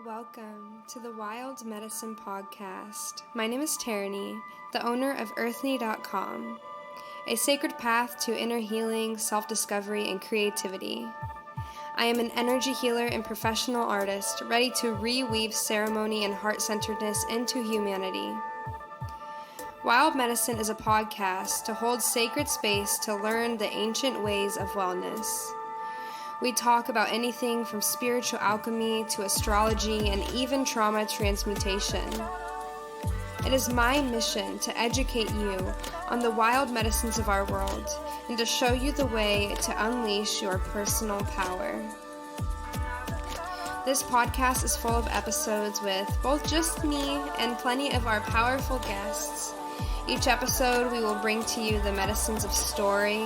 Welcome to the Wild Medicine Podcast. My name is Tarani, the owner of earthly.com, a sacred path to inner healing, self-discovery, and creativity. I am an energy healer and professional artist ready to reweave ceremony and heart-centeredness into humanity. Wild Medicine is a podcast to hold sacred space to learn the ancient ways of wellness. We talk about anything from spiritual alchemy to astrology and even trauma transmutation. It is my mission to educate you on the wild medicines of our world and to show you the way to unleash your personal power. This podcast is full of episodes with both just me and plenty of our powerful guests. Each episode we will bring to you the medicines of story,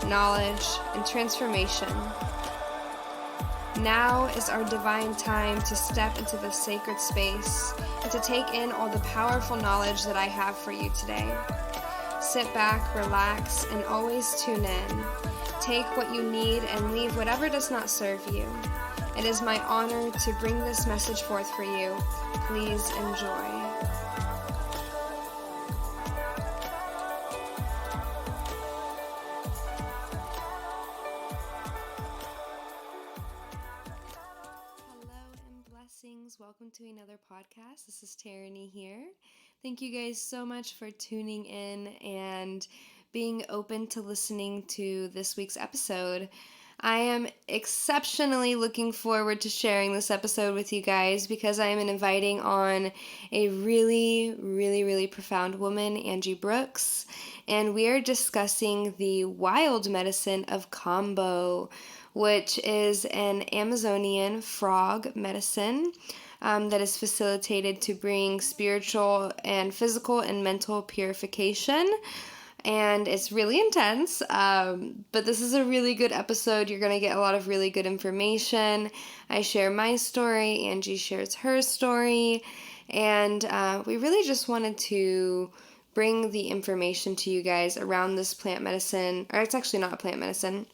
knowledge, and transformation. Now is our divine time to step into the sacred space and to take in all the powerful knowledge that I have for you today. Sit back, relax, and always tune in. Take what you need and leave whatever does not serve you. It is my honor to bring this message forth for you. Please enjoy. Welcome to another podcast. This is Tarani here. Thank you guys so much for tuning in and being open to listening to this week's episode. I am exceptionally looking forward to sharing this episode with you guys because I am inviting on a really profound woman, Angie Brooks, and we are discussing the wild medicine of Kambo, which is an Amazonian frog medicine that is facilitated to bring spiritual and physical and mental purification. And it's really intense, but this is a really good episode. You're going to get a lot of really good information. I share my story, Angie shares her story, and we really just wanted to bring the information to you guys around this plant medicine, or it's actually not a plant medicine,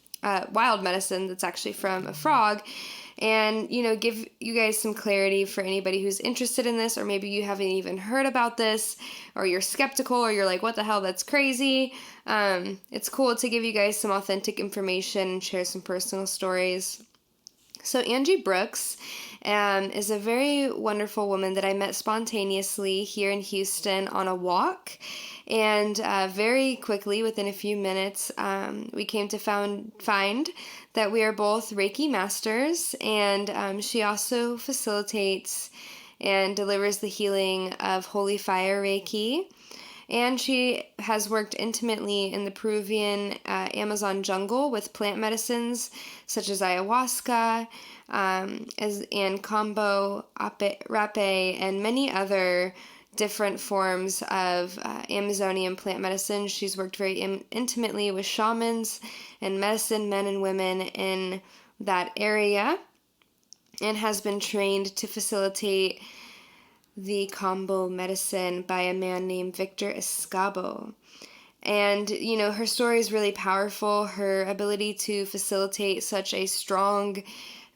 wild medicine that's actually from a frog, and, give you guys some clarity for anybody who's interested in this, or maybe you haven't even heard about this, or you're skeptical, or you're like, what the hell, that's crazy. It's cool to give you guys some authentic information and share some personal stories. So Angie Brooks is a very wonderful woman that I met spontaneously here in Houston on a walk. And very quickly, within a few minutes, we came to find that we are both Reiki masters, and she also facilitates and delivers the healing of holy fire Reiki. And she has worked intimately in the Peruvian Amazon jungle with plant medicines such as ayahuasca and Kambo, rapé, and many other different forms of Amazonian plant medicine. She's worked very intimately with shamans and medicine men and women in that area and has been trained to facilitate the Kambo medicine by a man named Victor Escabo. And, her story is really powerful. Her ability to facilitate such a strong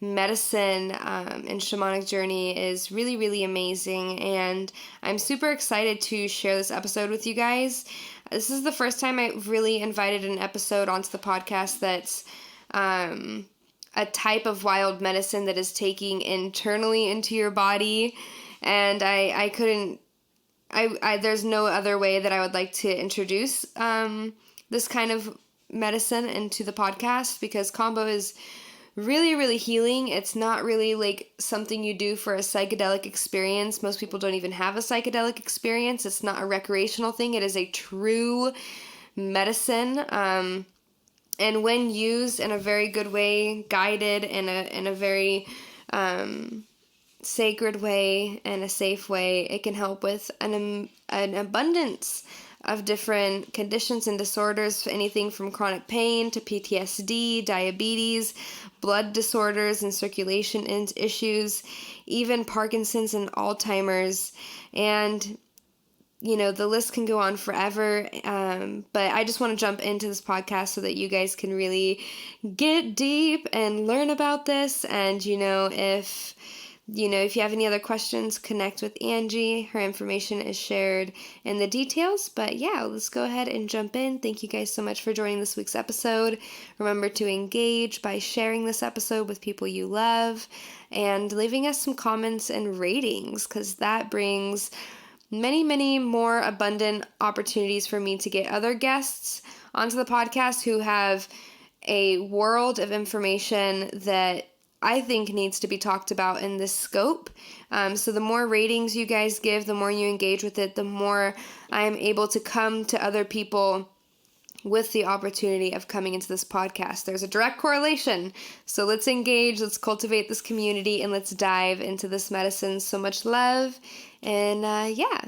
medicine and shamanic journey is really amazing, and I'm super excited to share this episode with you guys. This is the first time I really invited an episode onto the podcast that's a type of wild medicine that is taking internally into your body, and I couldn't there's no other way that I would like to introduce this kind of medicine into the podcast, because Kambo is really healing. It's not really like something you do for a psychedelic experience. Most people don't even have a psychedelic experience. It's not a recreational thing. It is a true medicine. And when used in a very good way, guided in a very sacred way and a safe way, it can help with an abundance of different conditions and disorders, anything from chronic pain to PTSD, diabetes, blood disorders and circulation issues, even Parkinson's and Alzheimer's. And, the list can go on forever, but I just want to jump into this podcast so that you guys can really get deep and learn about this. And, if if you have any other questions, connect with Angie. Her information is shared in the details. But yeah, let's go ahead and jump in. Thank you guys so much for joining this week's episode. Remember to engage by sharing this episode with people you love and leaving us some comments and ratings, because that brings many, many more abundant opportunities for me to get other guests onto the podcast who have a world of information that I think needs to be talked about in this scope. So the more ratings you guys give, the more you engage with it, the more I am able to come to other people with the opportunity of coming into this podcast. There's a direct correlation. So let's engage, let's cultivate this community, and let's dive into this medicine. So much love, and yeah.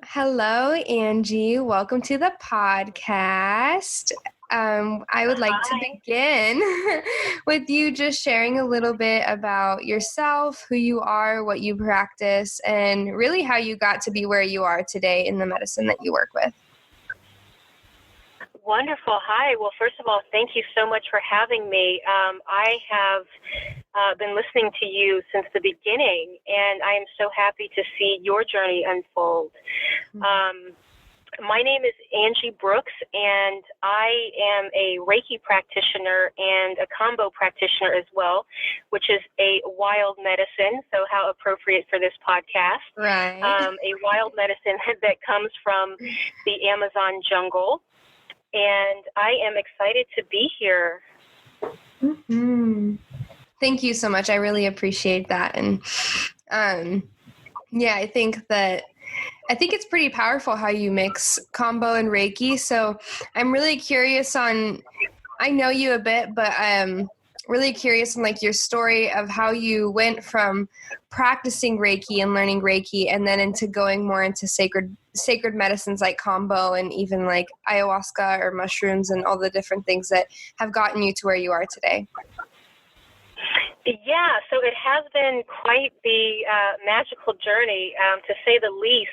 Hello, Angie. Welcome to the podcast. I would like to begin with you just sharing a little bit about yourself, who you are, what you practice, and really how you got to be where you are today in the medicine that you work with. Wonderful. Hi. Well, first of all, thank you so much for having me. I have been listening to you since the beginning, and I am so happy to see your journey unfold. My name is Angie Brooks, and I am a Reiki practitioner and a Kambo practitioner as well, which is a wild medicine. So how appropriate for this podcast. Right. A wild medicine that comes from the Amazon jungle. And I am excited to be here. Mm-hmm. Thank you so much. I really appreciate that. And yeah, I think it's pretty powerful how you mix Kambo and Reiki. So I'm really curious on, I know you a bit, but I'm really curious on like your story of how you went from practicing Reiki and learning Reiki and then into going more into sacred medicines like Kambo and even like ayahuasca or mushrooms and all the different things that have gotten you to where you are today. Yeah, so it has been quite the magical journey, to say the least.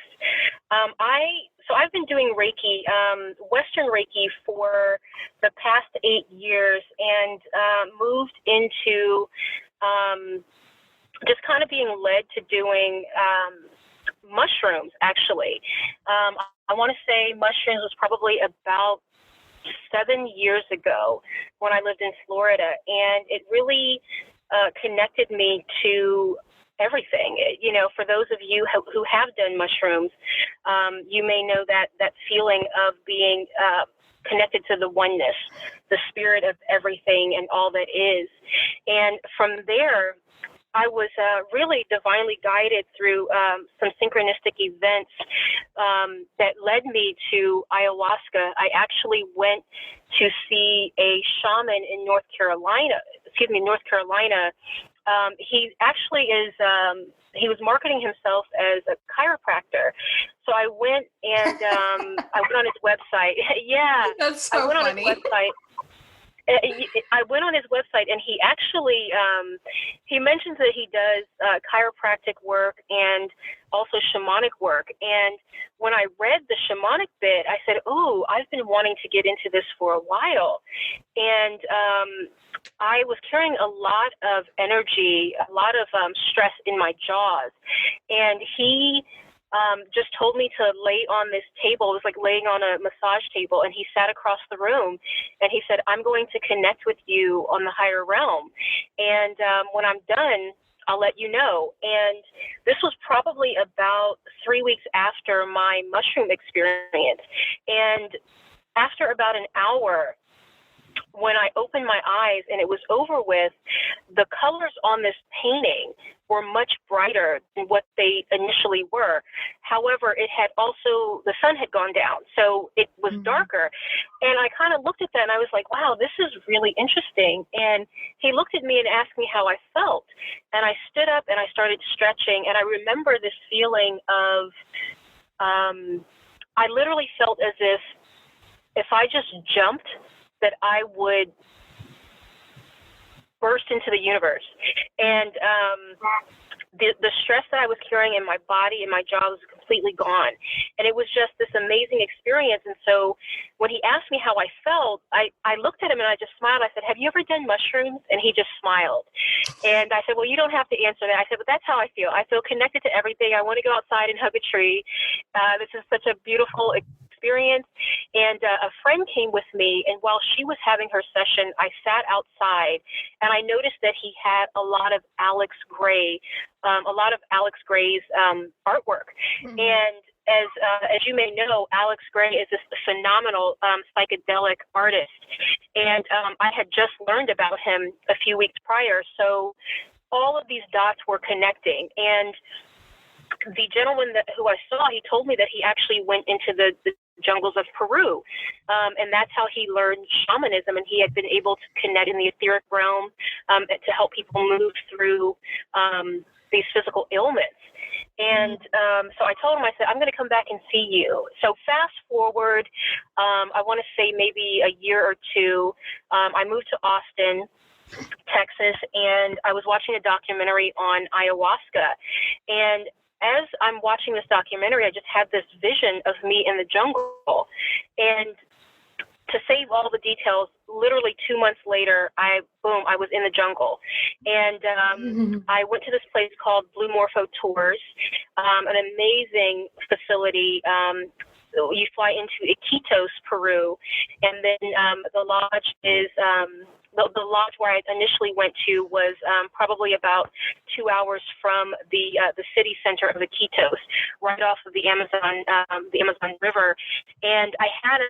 I've been doing Reiki, Western Reiki, for the past 8 years, and moved into just kind of being led to doing mushrooms, actually. I want to say mushrooms was probably about 7 years ago when I lived in Florida, and it really connected me to everything. For those of you who have done mushrooms, you may know that feeling of being connected to the oneness, the spirit of everything and all that is. And from there, I was really divinely guided through some synchronistic events that led me to ayahuasca. I actually went to see a shaman in North Carolina. He actually is, he was marketing himself as a chiropractor. So I went and I went on his website. Yeah. That's so funny. On his website. I went on his website, and he actually, he mentions that he does chiropractic work and also shamanic work. And when I read the shamanic bit, I said, "Oh, I've been wanting to get into this for a while." And I was carrying a lot of energy, a lot of stress in my jaws. And he just told me to lay on this table. It was like laying on a massage table, and he sat across the room, and he said, "I'm going to connect with you on the higher realm. And when I'm done, I'll let you know." And this was probably about 3 weeks after my mushroom experience. And after about an hour, when I opened my eyes and it was over with, the colors on this painting were much brighter than what they initially were. However, the sun had gone down, so it was darker. And I kind of looked at that and I was like, wow, this is really interesting. And he looked at me and asked me how I felt. And I stood up and I started stretching. And I remember this feeling of, I literally felt as if I just jumped, that I would burst into the universe. And the stress that I was carrying in my body and my jaw was completely gone. And it was just this amazing experience. And so when he asked me how I felt, I looked at him and I just smiled. I said, "Have you ever done mushrooms?" And he just smiled. And I said, "Well, you don't have to answer that." I said, "But that's how I feel. I feel connected to everything. I want to go outside and hug a tree. This is such a beautiful experience." And a friend came with me, and while she was having her session, I sat outside, and I noticed that he had a lot of Alex Gray's artwork. Mm-hmm. And as you may know, Alex Gray is this phenomenal psychedelic artist, and I had just learned about him a few weeks prior, so all of these dots were connecting. And the gentleman who I saw, he told me that he actually went into the jungles of Peru, and that's how he learned shamanism, and he had been able to connect in the etheric realm to help people move through these physical ailments. And so I told him, I said, "I'm going to come back and see you." So fast forward, I want to say maybe a year or two, I moved to Austin, Texas, and I was watching a documentary on ayahuasca. And as I'm watching this documentary, I just had this vision of me in the jungle. And to save all the details, literally 2 months later, I was in the jungle. And I went to this place called Blue Morpho Tours, an amazing facility. You fly into Iquitos, Peru, and then the lodge is the lodge where I initially went to was probably about 2 hours from the city center of Iquitos, right off of the Amazon River. And I had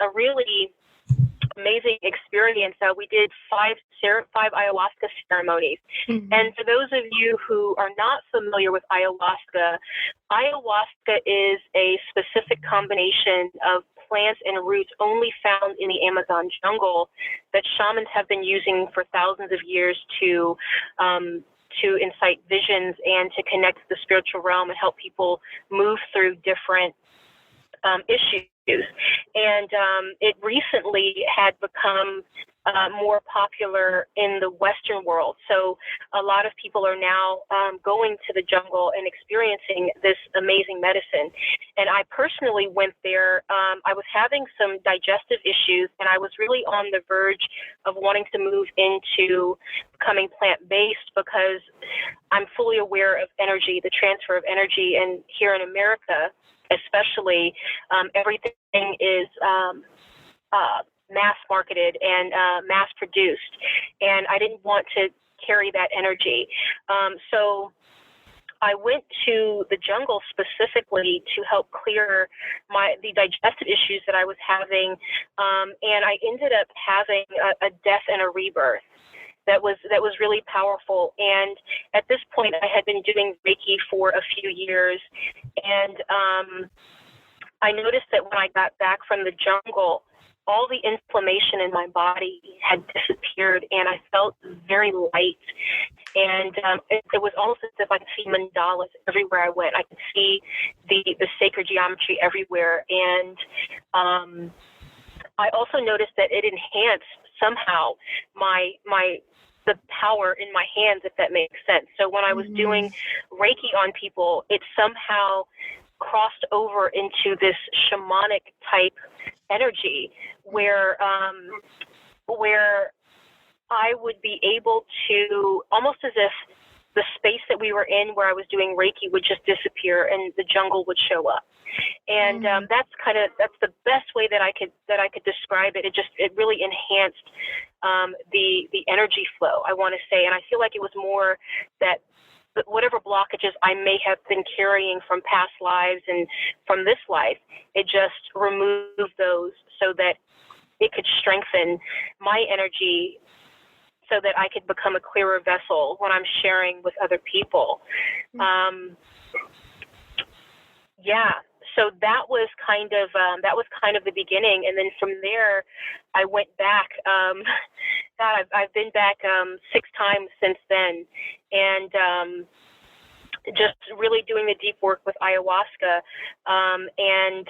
a really amazing experience. We did five ayahuasca ceremonies. Mm-hmm. And for those of you who are not familiar with ayahuasca is a specific combination of plants and roots only found in the Amazon jungle that shamans have been using for thousands of years to incite visions and to connect to the spiritual realm and help people move through different issues. And it recently had become more popular in the Western world. So a lot of people are now going to the jungle and experiencing this amazing medicine. And I personally went there. I was having some digestive issues, and I was really on the verge of wanting to move into becoming plant-based because I'm fully aware of energy, the transfer of energy. And here in America, especially, everything is mass marketed and mass produced, and I didn't want to carry that energy. So I went to the jungle specifically to help clear the digestive issues that I was having, and I ended up having a death and a rebirth. That was really powerful. And at this point, I had been doing Reiki for a few years, and I noticed that when I got back from the jungle, all the inflammation in my body had disappeared, and I felt very light. And it was almost as if I could see mandalas everywhere I went. I could see the sacred geometry everywhere. And I also noticed that it enhanced somehow the power in my hands, if that makes sense. So when I was doing Reiki on people, it somehow crossed over into this shamanic type energy where I would be able to, almost as if the space that we were in where I was doing Reiki would just disappear and the jungle would show up. And that's the best way that I could describe it. It really enhanced the energy flow, I want to say. And I feel like it was more that whatever blockages I may have been carrying from past lives and from this life, it just removed those so that it could strengthen my energy so that I could become a clearer vessel when I'm sharing with other people. So that was kind of the beginning, and then from there, I went back. I've been back 6 times since then, and just really doing the deep work with ayahuasca. And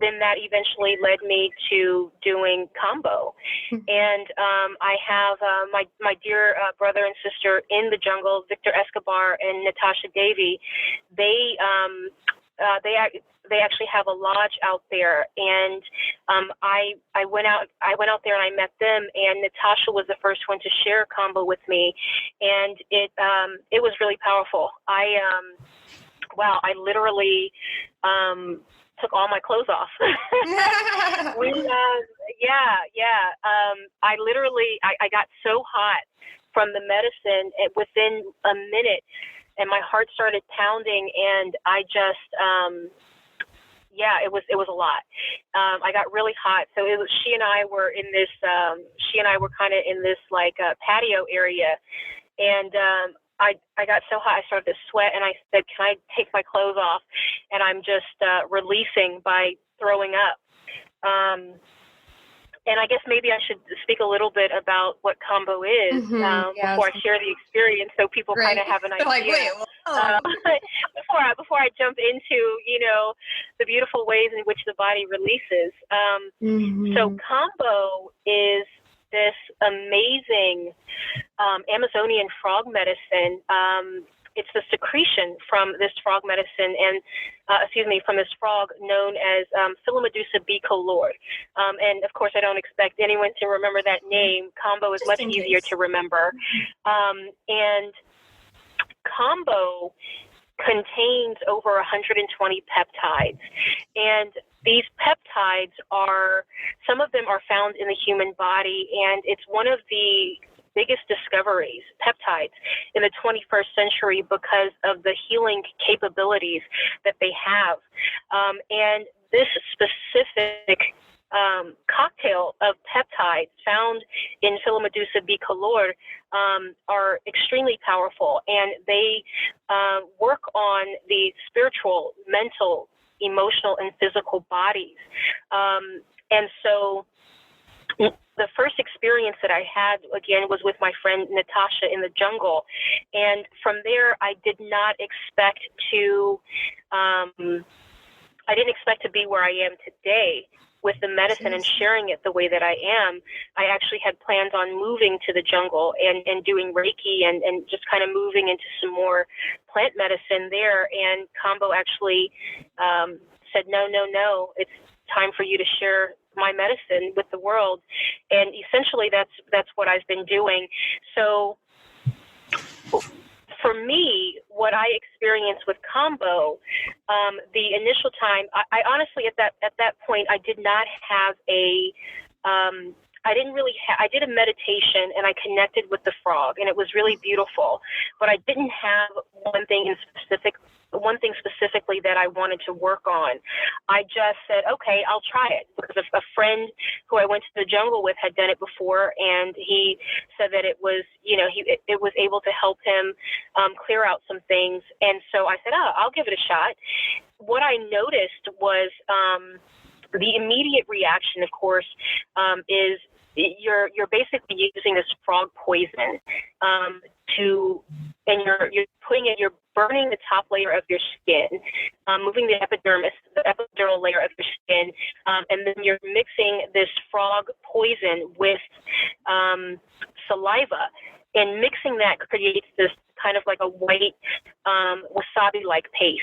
then that eventually led me to doing Kambo. And I have my dear brother and sister in the jungle, Victor Escobar and Natasha Davey. They actually have a lodge out there, and I went out there and I met them, and Natasha was the first one to share Kambo with me, and it was really powerful. I literally took all my clothes off. I got so hot from the medicine within a minute, and my heart started pounding, and I just, it was a lot. I got really hot. So she and I were kind of in this like patio area, and I got so hot I started to sweat, and I said, "Can I take my clothes off?" And I'm just releasing by throwing up. And I guess maybe I should speak a little bit about what Kambo is before I share the experience, so people kind of have an idea. Like, wait, before I jump into the beautiful ways in which the body releases. So Kambo is this amazing Amazonian frog medicine. It's the secretion from this frog medicine from this frog known as Philomedusa bicolor. And of course, I don't expect anyone to remember that name. Kambo is much easier to remember. And Kambo contains over 120 peptides. And these peptides some of them are found in the human body, and it's one of the biggest discoveries, peptides, in the 21st century because of the healing capabilities that they have. And this specific cocktail of peptides found in Philomedusa bicolor are extremely powerful, and they work on the spiritual, mental, emotional, and physical bodies. And so the first experience that I had, again, was with my friend Natasha in the jungle. And from there, I did not expect to, I didn't expect to be where I am today with the medicine and sharing it the way that I am. I actually had plans on moving to the jungle and doing Reiki and just kind of moving into some more plant medicine there. And Kambo actually said, no, it's time for you to share my medicine with the world. And essentially that's what I've been doing. So for me, what I experienced with Kambo, the initial time, I honestly at that point I did not have I did a meditation and I connected with the frog, and it was really beautiful, but I didn't have one thing specifically that I wanted to work on. I just said, okay, I'll try it, because a friend who I went to the jungle with had done it before, and he said that it was, it was able to help him clear out some things. And so I said, I'll give it a shot. What I noticed was the immediate reaction, of course, is you're basically using this frog poison you're putting it, you're burning the top layer of your skin, moving the epidermal layer of your skin, and then you're mixing this frog poison with saliva, and mixing that creates this kind of like a white wasabi-like paste,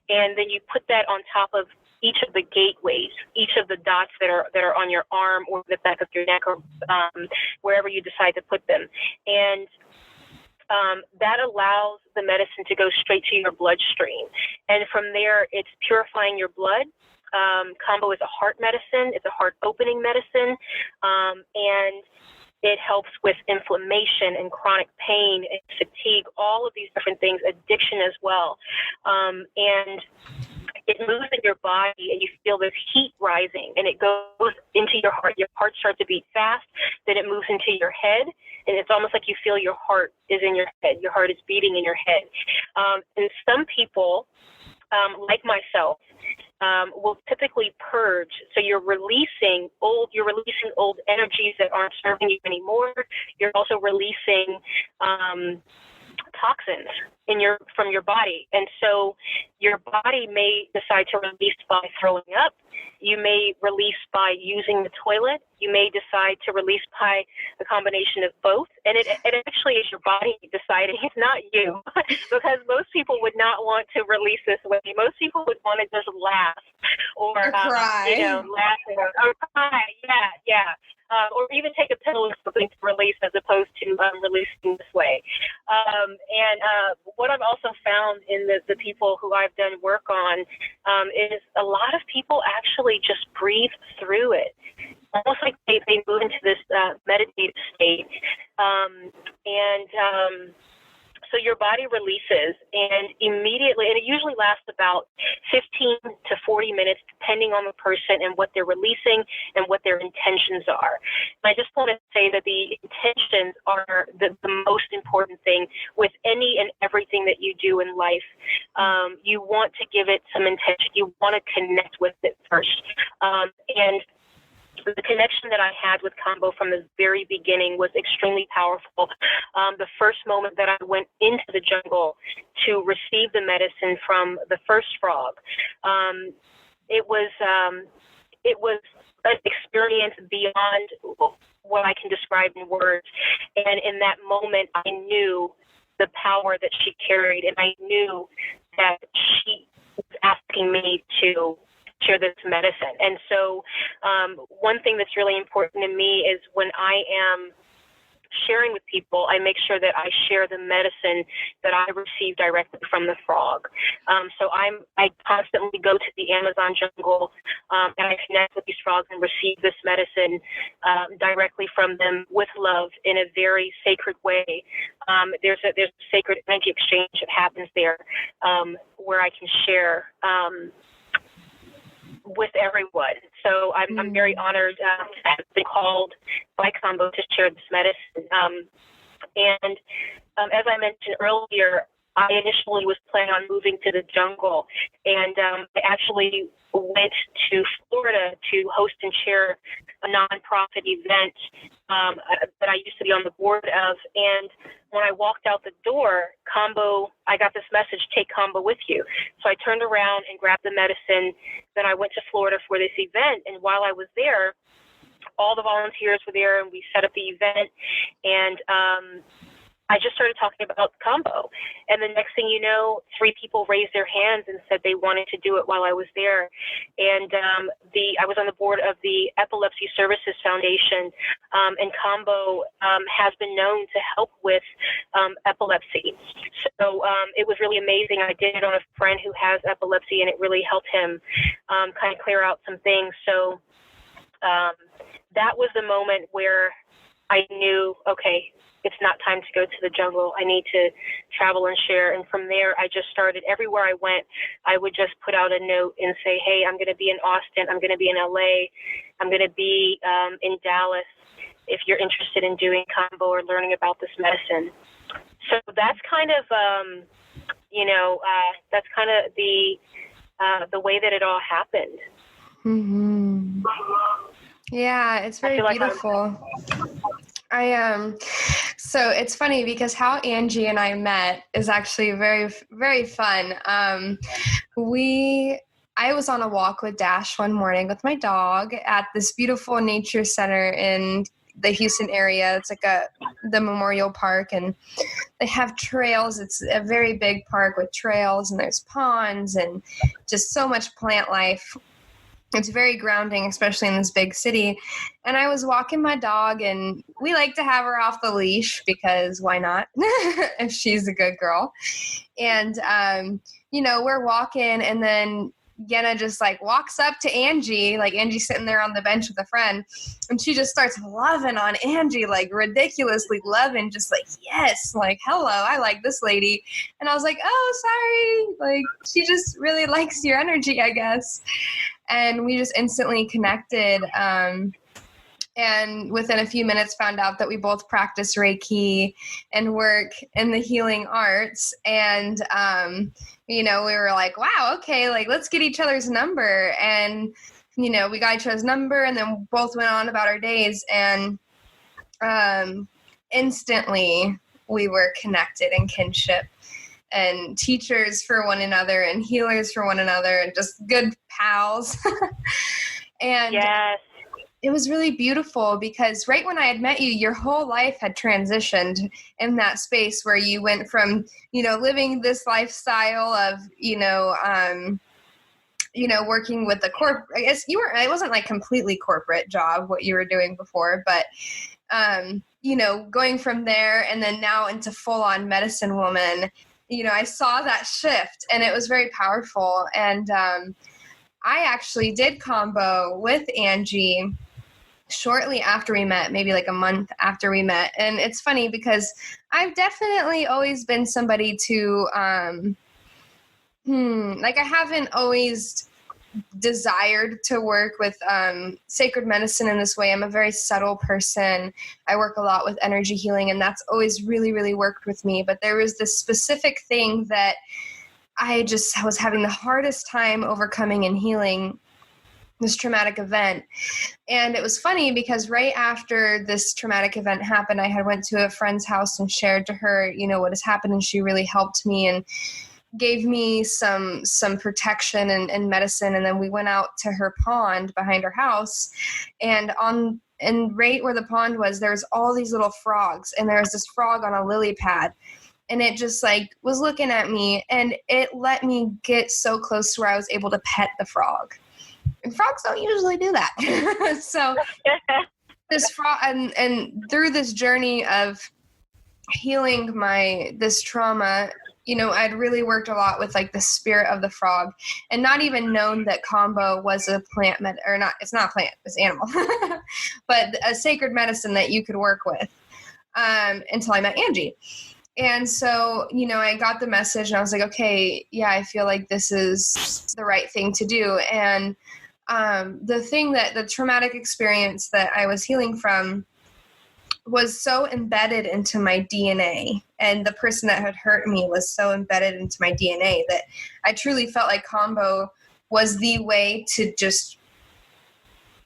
and then you put that on top of each of the gateways, each of the dots that are on your arm or the back of your neck, or wherever you decide to put them. And that allows the medicine to go straight to your bloodstream. And from there, it's purifying your blood. Kambo is a heart medicine. It's a heart opening medicine. And it helps with inflammation and chronic pain and fatigue, all of these different things, addiction as well. And it moves in your body, and you feel this heat rising, and it goes into your heart. Your heart starts to beat fast, then it moves into your head, and it's almost like you feel your heart is in your head. Your heart is beating in your head. And some people, like myself, will typically purge. So you're releasing old energies that aren't serving you anymore. You're also releasing toxins from your body. And so your body may decide to release by throwing up. You may release by using the toilet. You may decide to release by a combination of both. And it actually is your body deciding. It's not you, because most people would not want to release this way. Most people would want to just laugh or cry. Laugh or cry. Yeah. Or even take a pill or something to release, as opposed to releasing this way. And what I've also found in the people who I've done work on is a lot of people actually just breathe through it, almost like they move into this meditative state. So your body releases, and immediately, and it usually lasts about 15 to 40 minutes, depending on the person and what they're releasing and what their intentions are. And I just want to say that the intentions are the most important thing with any and everything that you do in life. You want to give it some intention. You want to connect with it first. And the connection that I had with Kambo from the very beginning was extremely powerful. The first moment that I went into the jungle to receive the medicine from the first frog, it was an experience beyond what I can describe in words. And in that moment, I knew the power that she carried, and I knew that she was asking me to share this medicine. And so one thing that's really important to me is when I am sharing with people, I make sure that I share the medicine that I receive directly from the frog. So I constantly go to the Amazon jungle and I connect with these frogs and receive this medicine directly from them with love in a very sacred way. There's a sacred energy exchange that happens there where I can share with everyone. So I'm very honored to have been called by Kambo to share this medicine. And as I mentioned earlier, I initially was planning on moving to the jungle, and I actually went to Florida to host and chair a nonprofit event that I used to be on the board of. And when I walked out the door, I got this message, take Kambo with you. So I turned around and grabbed the medicine. Then I went to Florida for this event. And while I was there, all the volunteers were there, and we set up the event. And I just started talking about Kambo. And the next thing you know, 3 people raised their hands and said they wanted to do it while I was there. And I was on the board of the Epilepsy Services Foundation, and Kambo has been known to help with epilepsy. So it was really amazing. I did it on a friend who has epilepsy, and it really helped him kind of clear out some things. So that was the moment where I knew, okay, it's not time to go to the jungle. I need to travel and share. And from there, I just started. Everywhere I went, I would just put out a note and say, hey, I'm going to be in Austin. I'm going to be in LA. I'm going to be in Dallas if you're interested in doing Kambo or learning about this medicine. So that's kind of, that's kind of the way that it all happened. Mm-hmm. Yeah, it's very beautiful. So it's funny because how Angie and I met is actually very, very fun. I was on a walk with Dash one morning with my dog at this beautiful nature center in the Houston area. It's like the Memorial Park, and they have trails. It's a very big park with trails, and there's ponds and just so much plant life. It's very grounding, especially in this big city. And I was walking my dog, and we like to have her off the leash because why not? If she's a good girl. And, we're walking, and then Yenna just walks up to Angie, Angie's sitting there on the bench with a friend, and she just starts loving on Angie, ridiculously loving, just yes, hello, I like this lady. And I was like, oh, sorry. She just really likes your energy, I guess. And we just instantly connected. And within a few minutes found out that we both practice Reiki and work in the healing arts. And, we were like, wow, okay, let's get each other's number. And, we got each other's number, and then both went on about our days. And instantly we were connected in kinship and teachers for one another and healers for one another and just good pals. And yes. it was really beautiful because right when I had met you, your whole life had transitioned in that space where you went from, living this lifestyle of, working with the I guess it wasn't like completely corporate job, what you were doing before, but, going from there and then now into full on medicine woman, I saw that shift and it was very powerful. And, I actually did Kambo with Angie shortly after we met, maybe like a month after we met. And it's funny because I've definitely always been somebody to, I haven't always desired to work with sacred medicine in this way. I'm a very subtle person. I work a lot with energy healing, and that's always really, really worked with me. But there was this specific thing that I just was having the hardest time overcoming and healing, this traumatic event. And it was funny because right after this traumatic event happened, I had went to a friend's house and shared to her, what has happened. And she really helped me and gave me some protection and medicine. And then we went out to her pond behind her house, and right where the pond was, there was all these little frogs, and there was this frog on a lily pad. And it just was looking at me, and it let me get so close to where I was able to pet the frog. And frogs don't usually do that. So this frog, and through this journey of healing this trauma, I'd really worked a lot with the spirit of the frog, and not even known that Kambo was a plant it's not a plant, it's animal, but a sacred medicine that you could work with until I met Angie. And so, I got the message and I was like, okay, yeah, I feel like this is the right thing to do. And the traumatic experience that I was healing from was so embedded into my DNA, and the person that had hurt me was so embedded into my DNA that I truly felt like Kambo was the way to just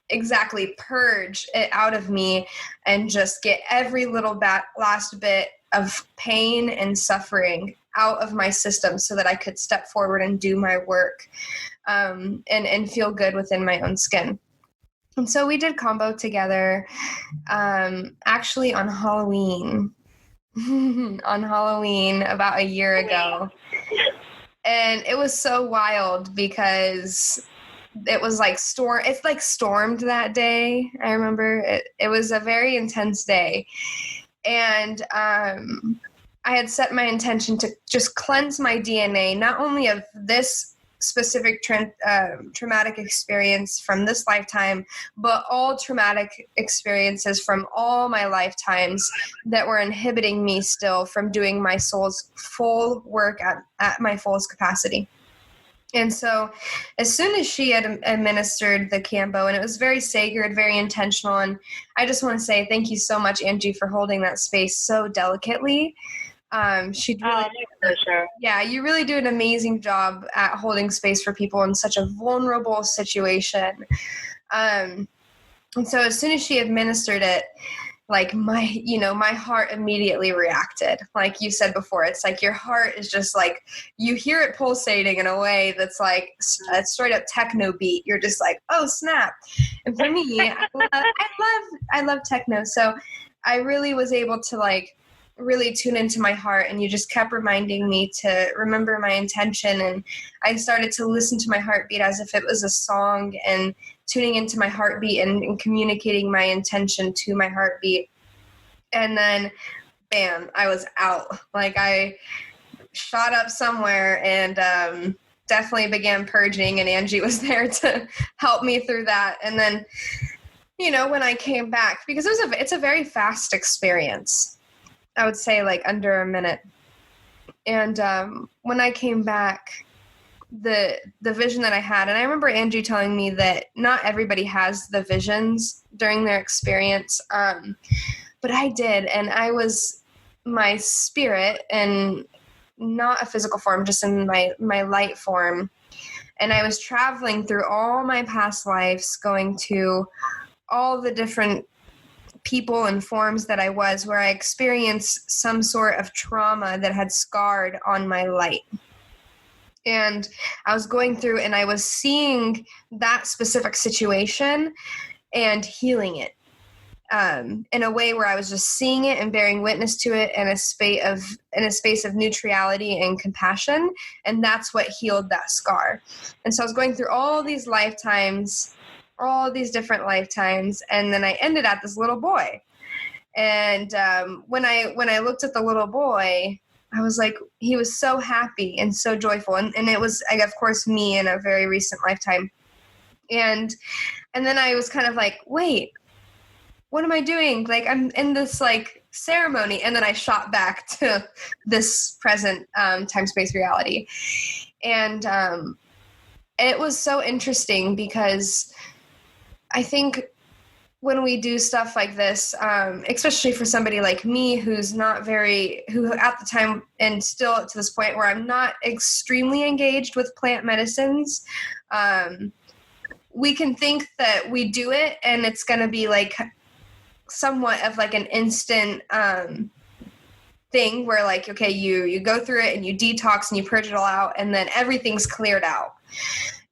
exactly purge it out of me and just get every little last bit of pain and suffering out of my system so that I could step forward and do my work and feel good within my own skin. And so we did Kambo together actually on Halloween. On Halloween about a year ago. And it was so wild because it was stormed that day. I remember it was a very intense day. And I had set my intention to just cleanse my DNA, not only of this specific traumatic experience from this lifetime, but all traumatic experiences from all my lifetimes that were inhibiting me still from doing my soul's full work at my fullest capacity. And so as soon as she had administered the Kambo, and it was very sacred, very intentional, and I just want to say thank you so much, Angie, for holding that space so delicately. She'd really, for sure. Yeah, you really do an amazing job at holding space for people in such a vulnerable situation. And so as soon as she administered it, my heart immediately reacted. Like you said before, it's like your heart is just you hear it pulsating in a way that's like a straight up techno beat. You're just like, oh snap. And for me, I love techno. So I really was able to really tune into my heart, and you just kept reminding me to remember my intention. And I started to listen to my heartbeat as if it was a song, and tuning into my heartbeat and communicating my intention to my heartbeat. And then, bam, I was out. I shot up somewhere and definitely began purging, and Angie was there to help me through that. And then, when I came back, because it's a very fast experience, I would say under a minute. And when I came back, the vision that I had, and I remember Angie telling me that not everybody has the visions during their experience, but I did, and I was my spirit and not a physical form, just in my light form. And I was traveling through all my past lives, going to all the different people and forms that I was, where I experienced some sort of trauma that had scarred on my light. And I was going through and I was seeing that specific situation and healing it in a way where I was just seeing it and bearing witness to it in a space of neutrality and compassion. And that's what healed that scar. And so I was going through all these lifetimes, all these different lifetimes, and then I ended at this little boy. And when I looked at the little boy, I was like, he was so happy and so joyful. And it was, of course, me in a very recent lifetime. And then I was kind of like, wait, what am I doing? Like, I'm in this like ceremony. And then I shot back to this present time-space reality. And it was so interesting because I think when we do stuff like this, especially for somebody like me who at the time and still to this point where I'm not extremely engaged with plant medicines, we can think that we do it and it's going to be like somewhat of like an instant thing where like, okay, you go through it and you detox and you purge it all out and then everything's cleared out.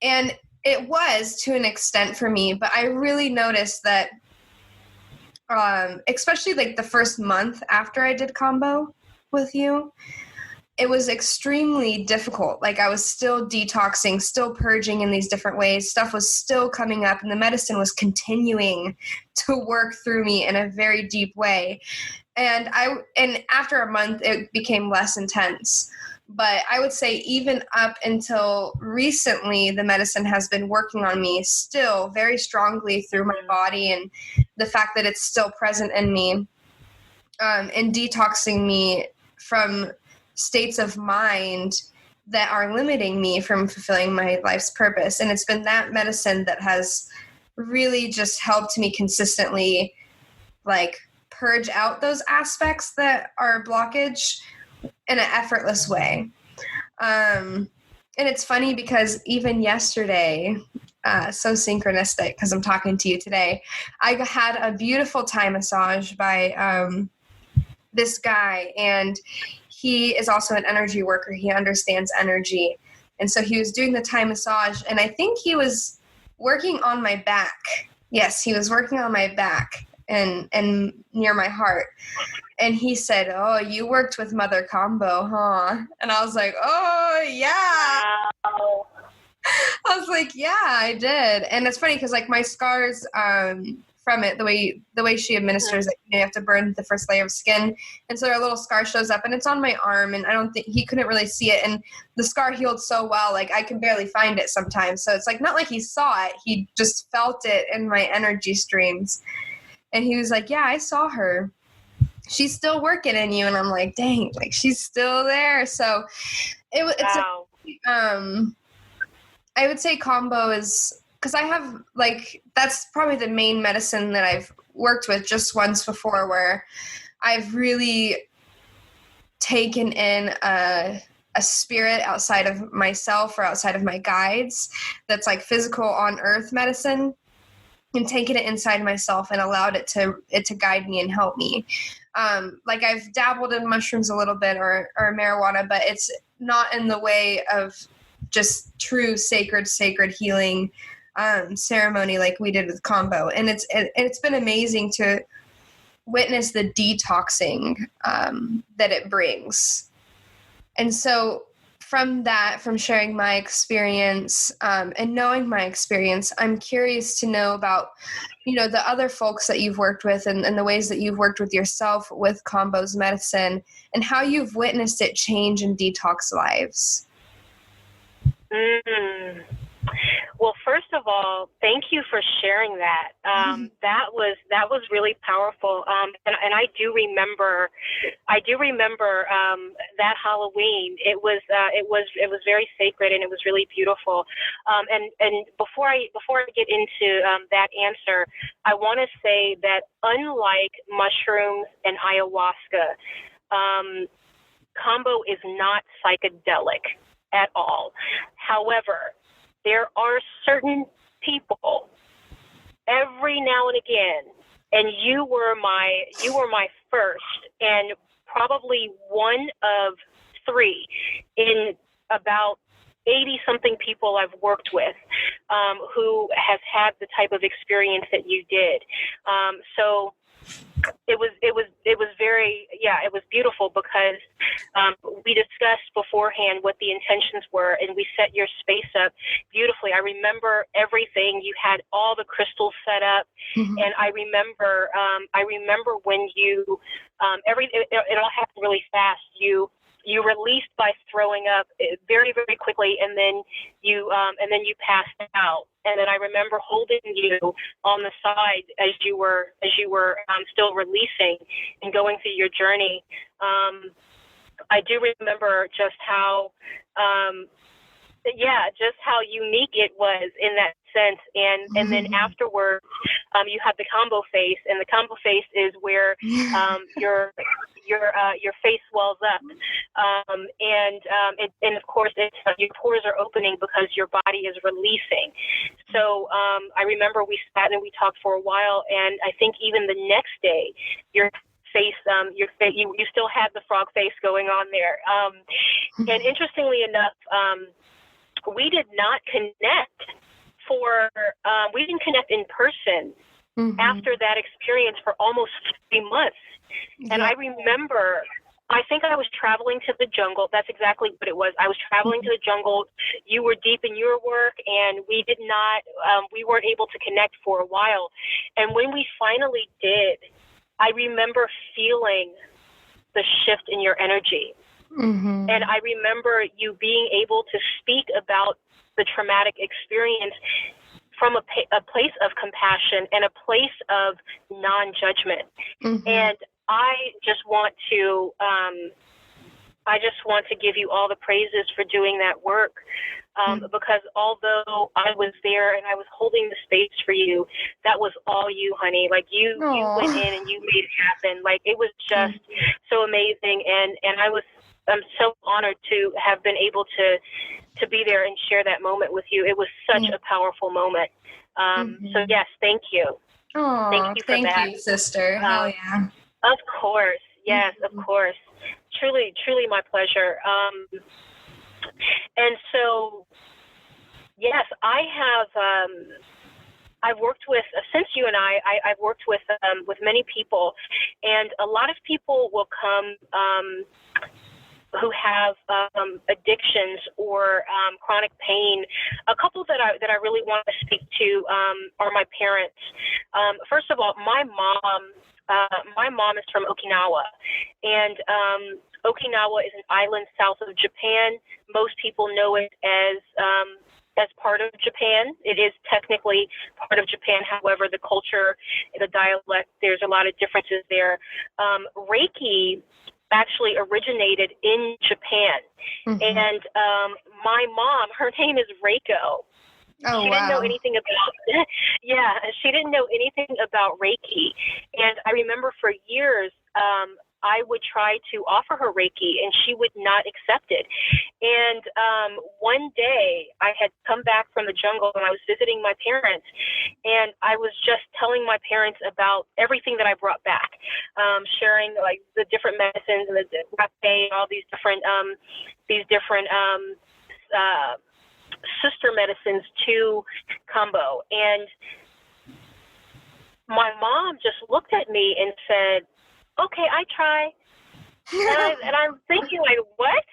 And it was to an extent for me, but I really noticed that, especially like the first month after I did Kambo with you, it was extremely difficult. Like I was still detoxing, still purging in these different ways. Stuff was still coming up and the medicine was continuing to work through me in a very deep way. And after a month, it became less intense. But I would say even up until recently, the medicine has been working on me still very strongly through my body and the fact that it's still present in me and detoxing me from states of mind that are limiting me from fulfilling my life's purpose. And it's been that medicine that has really just helped me consistently like purge out those aspects that are blockage in an effortless way. And it's funny because even yesterday, so synchronistic because I'm talking to you today, I had a beautiful Thai massage by this guy, and he is also an energy worker. He understands energy. And so he was doing the Thai massage, and I think he was working on my back. Yes, he was working on my back and near my heart. And he said, "Oh, you worked with Mother Kambo, huh?" And I was like, "Oh, yeah." Wow. I was like, "Yeah, I did." And it's funny because like my scars from it, the way she administers it, you have to burn the first layer of skin, and so a little scar shows up, and it's on my arm, and I don't think he couldn't really see it, and the scar healed so well, like I can barely find it sometimes. So it's like not like he saw it, he just felt it in my energy streams, and he was like, "Yeah, I saw her. She's still working in you." And I'm like, dang, like she's still there. So Wow. I would say Kambo is, because I have like, that's probably the main medicine that I've worked with just once before, where I've really taken in a spirit outside of myself or outside of my guides that's like physical on earth medicine, and taken it inside myself and allowed it to guide me and help me. Like I've dabbled in mushrooms a little bit or marijuana, but it's not in the way of just true sacred healing ceremony like we did with Kambo. And it's been amazing to witness the detoxing that it brings. And so from sharing my experience and knowing my experience, I'm curious to know about, the other folks that you've worked with and the ways that you've worked with yourself with Kambo's medicine and how you've witnessed it change and detox lives. Well, first of all, thank you for sharing that. That was really powerful. And I do remember that Halloween. It was very sacred and it was really beautiful. And before I get into that answer, I want to say that unlike mushrooms and ayahuasca, Kambo is not psychedelic at all. However, there are certain people every now and again and you were my first and probably one of three in about 80 something people I've worked with who have had the type of experience that you did. So it was very, it was beautiful because we discussed beforehand what the intentions were, and we set your space up beautifully. I remember everything. You had all the crystals set up, and I remember when you it all happened really fast. You released by throwing up very, very quickly, and then you passed out. And then I remember holding you on the side as you were still releasing and going through your journey. I do remember just how unique it was in that sense. And then afterwards, you had the Kambo face, and the Kambo face is where your face swells up, and of course your pores are opening because your body is releasing. So I remember we sat and we talked for a while, and I think even the next day your face, you still had the frog face going on there. And interestingly enough, we did not connect we didn't connect in person after that experience for almost 3 months. And I remember, I think I was traveling to the jungle. That's exactly what it was. I was traveling to the jungle. You were deep in your work, and we weren't able to connect for a while. And when we finally did, I remember feeling the shift in your energy. And I remember you being able to speak about the traumatic experience from a place of compassion and a place of non-judgment. And I just want to give you all the praises for doing that work, because although I was there and I was holding the space for you, that was all you, honey. Like you went in and you made it happen. Like it was just so amazing, and I'm so honored to have been able to be there and share that moment with you. It was such a powerful moment. So yes, thank you. Thank you for that. Thank you, sister. Hell yeah. Of course. Yes, of course. Truly, truly my pleasure. And so, yes, I have, I've worked with, since you and I've worked with many people, and a lot of people will come, who have addictions or chronic pain. A couple that I really want to speak to are my parents. First of all, my mom is from Okinawa, and Okinawa is an island south of Japan. Most people know it as part of Japan. It is technically part of Japan. However, the culture, the dialect, there's a lot of differences there. Reiki actually originated in Japan. And my mom, her name is Reiko. She didn't know anything about she didn't know anything about Reiki. And I remember for years I would try to offer her Reiki, and she would not accept it. And one day I had come back from the jungle, and I was visiting my parents, and I was just telling my parents about everything that I brought back, sharing like the different medicines and the rapé and all these different sister medicines to Kambo. And my mom just looked at me and said, "Okay, I try." And I'm thinking, like, what?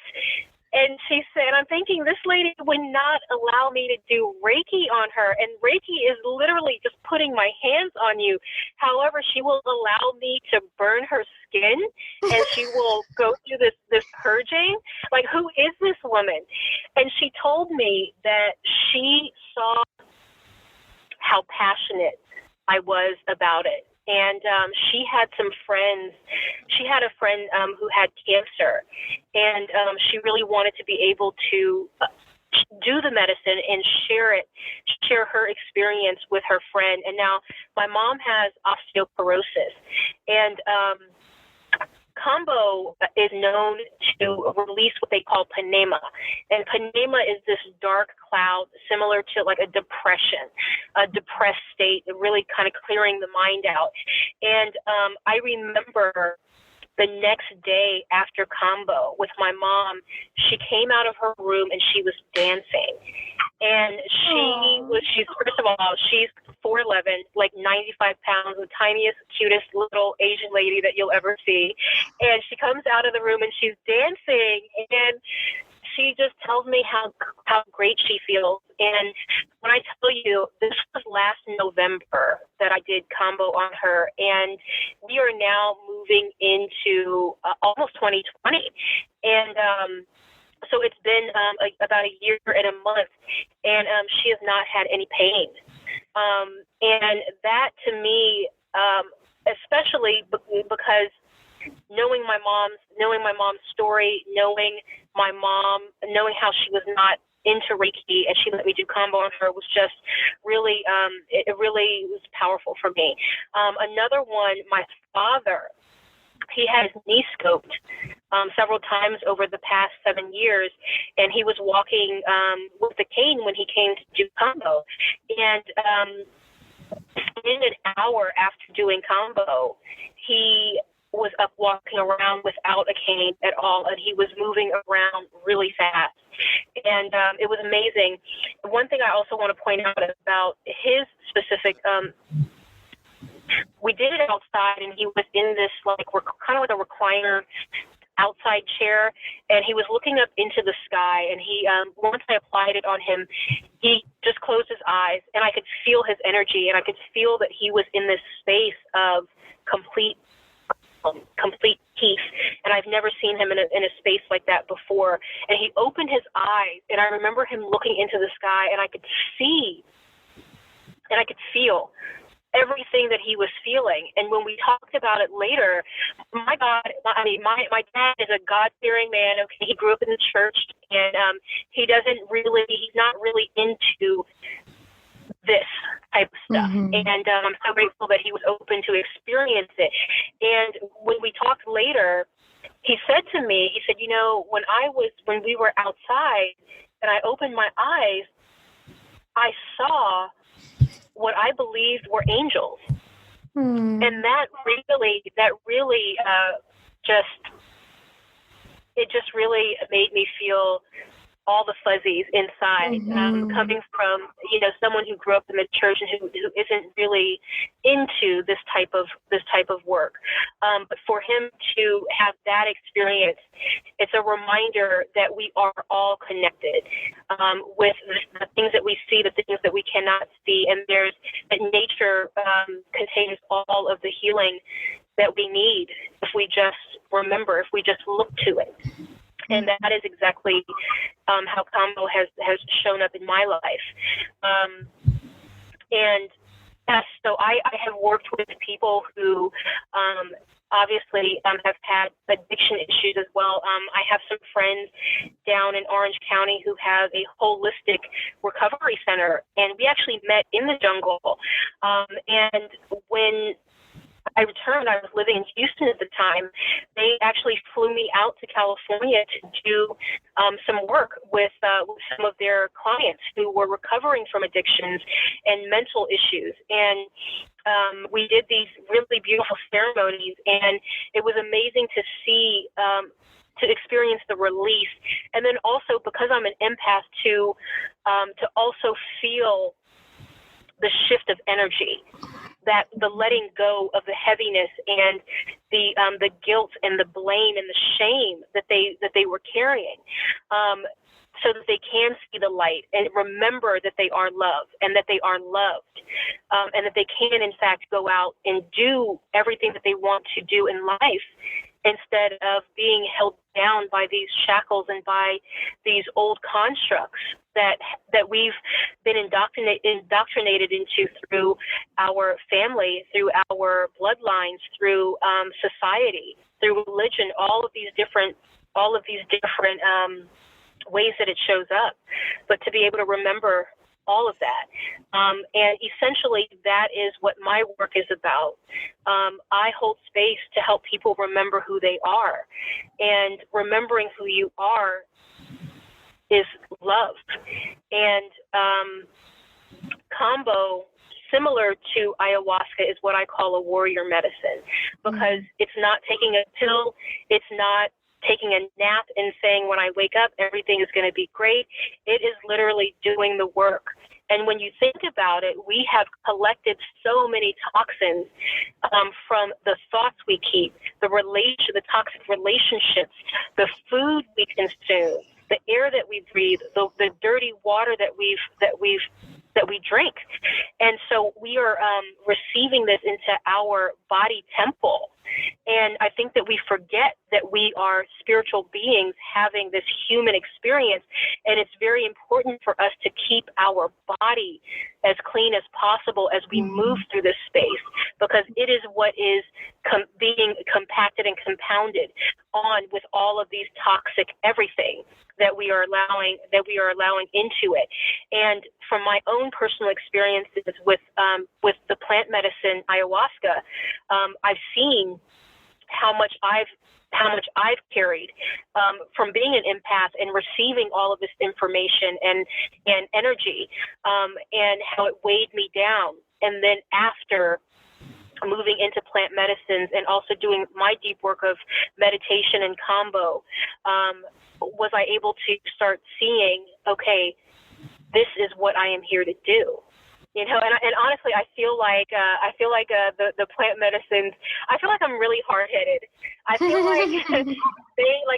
And she said, I'm thinking, this lady would not allow me to do Reiki on her. And Reiki is literally just putting my hands on you. However, she will allow me to burn her skin, and she will go through this purging. Like, who is this woman? And she told me that she saw how passionate I was about it. And she had some friends. She had a friend who had cancer, and she really wanted to be able to do the medicine and share her experience with her friend. And now my mom has osteoporosis, and Kambo is known to release what they call panema. And panema is this dark cloud similar to like a depression, a depressed state, really kind of clearing the mind out. And I remember the next day after Kambo with my mom, she came out of her room and she was dancing. And she's first of all, she's 4'11", like 95 pounds, the tiniest, cutest little Asian lady that you'll ever see. And she comes out of the room and she's dancing, and she just tells me how great she feels. And when I tell you, this was last November that I did Kambo on her, and we are now moving into almost 2020. And so it's been about a year and a month, and she has not had any pain. And that to me, especially because knowing my mom's story, knowing how she was not into Reiki and she let me do Kambo on her was just really, it really was powerful for me. Another one, my father, he had his knee scoped several times over the past 7 years, and he was walking with a cane when he came to do Kambo. And in an hour after doing Kambo, he was up walking around without a cane at all, and he was moving around really fast. And it was amazing. One thing I also want to point out about his specific, we did it outside, and he was in this kind of like a recliner outside chair, and he was looking up into the sky, and he once I applied it on him, he just closed his eyes, and I could feel his energy, and I could feel that he was in this space of complete peace, and I've never seen him in a space like that before. And he opened his eyes, and I remember him looking into the sky, and I could see and I could feel everything that he was feeling. And when we talked about it later, my dad is a God-fearing man. Okay, he grew up in the church, and he's not really into this type of stuff. Mm-hmm. And I'm so grateful that he was open to experience it. And when we talked later, he said to me, he said, when we were outside and I opened my eyes, I saw what I believed were angels. And that really just really made me feel all the fuzzies inside, coming from someone who grew up in the church and who isn't really into this type of work. But for him to have that experience, it's a reminder that we are all connected with the things that we see, the things that we cannot see, and that nature contains all of the healing that we need if we just remember, if we just look to it. And that is exactly how Kambo has shown up in my life. And yes, so I have worked with people who obviously have had addiction issues as well. I have some friends down in Orange County who have a holistic recovery center, and we actually met in the jungle. And when I returned, I was living in Houston at the time. They actually flew me out to California to do some work with some of their clients who were recovering from addictions and mental issues. And we did these really beautiful ceremonies, and it was amazing to see, to experience the release. And then also, because I'm an empath, to also feel the shift of energy, that the letting go of the heaviness and the guilt and the blame and the shame that they were carrying, so that they can see the light and remember that they are loved and that they are loved, and that they can in fact go out and do everything that they want to do in life, instead of being held down by these shackles and by these old constructs that we've been indoctrinated into through our family, through our bloodlines, through society, through religion, all of these different ways that it shows up. But to be able to remember all of that. And essentially, that is what my work is about. I hold space to help people remember who they are. And remembering who you are is love. And Kambo similar to ayahuasca is what I call a warrior medicine, because it's not taking a pill, it's not taking a nap and saying when I wake up everything is going to be great. It is literally doing the work. And when you think about it, we have collected so many toxins from the thoughts we keep, the toxic relationships, the food we consume, the air that we breathe, the dirty water that we drink. And so we are receiving this into our body temple. And I think that we forget that we are spiritual beings having this human experience. And it's very important for us to keep our body as clean as possible as we move through this space, because it is what is being compacted and compounded on with all of these toxic everything that we are allowing into it. And from my own personal experiences with the plant medicine ayahuasca, I've seen how much I've carried from being an empath and receiving all of this information and energy, and how it weighed me down. And then after moving into plant medicines and also doing my deep work of meditation and Kambo, was I able to start seeing, okay, this is what I am here to do. You know, and honestly, I feel like the plant medicines, I feel like I'm really hard-headed. I feel like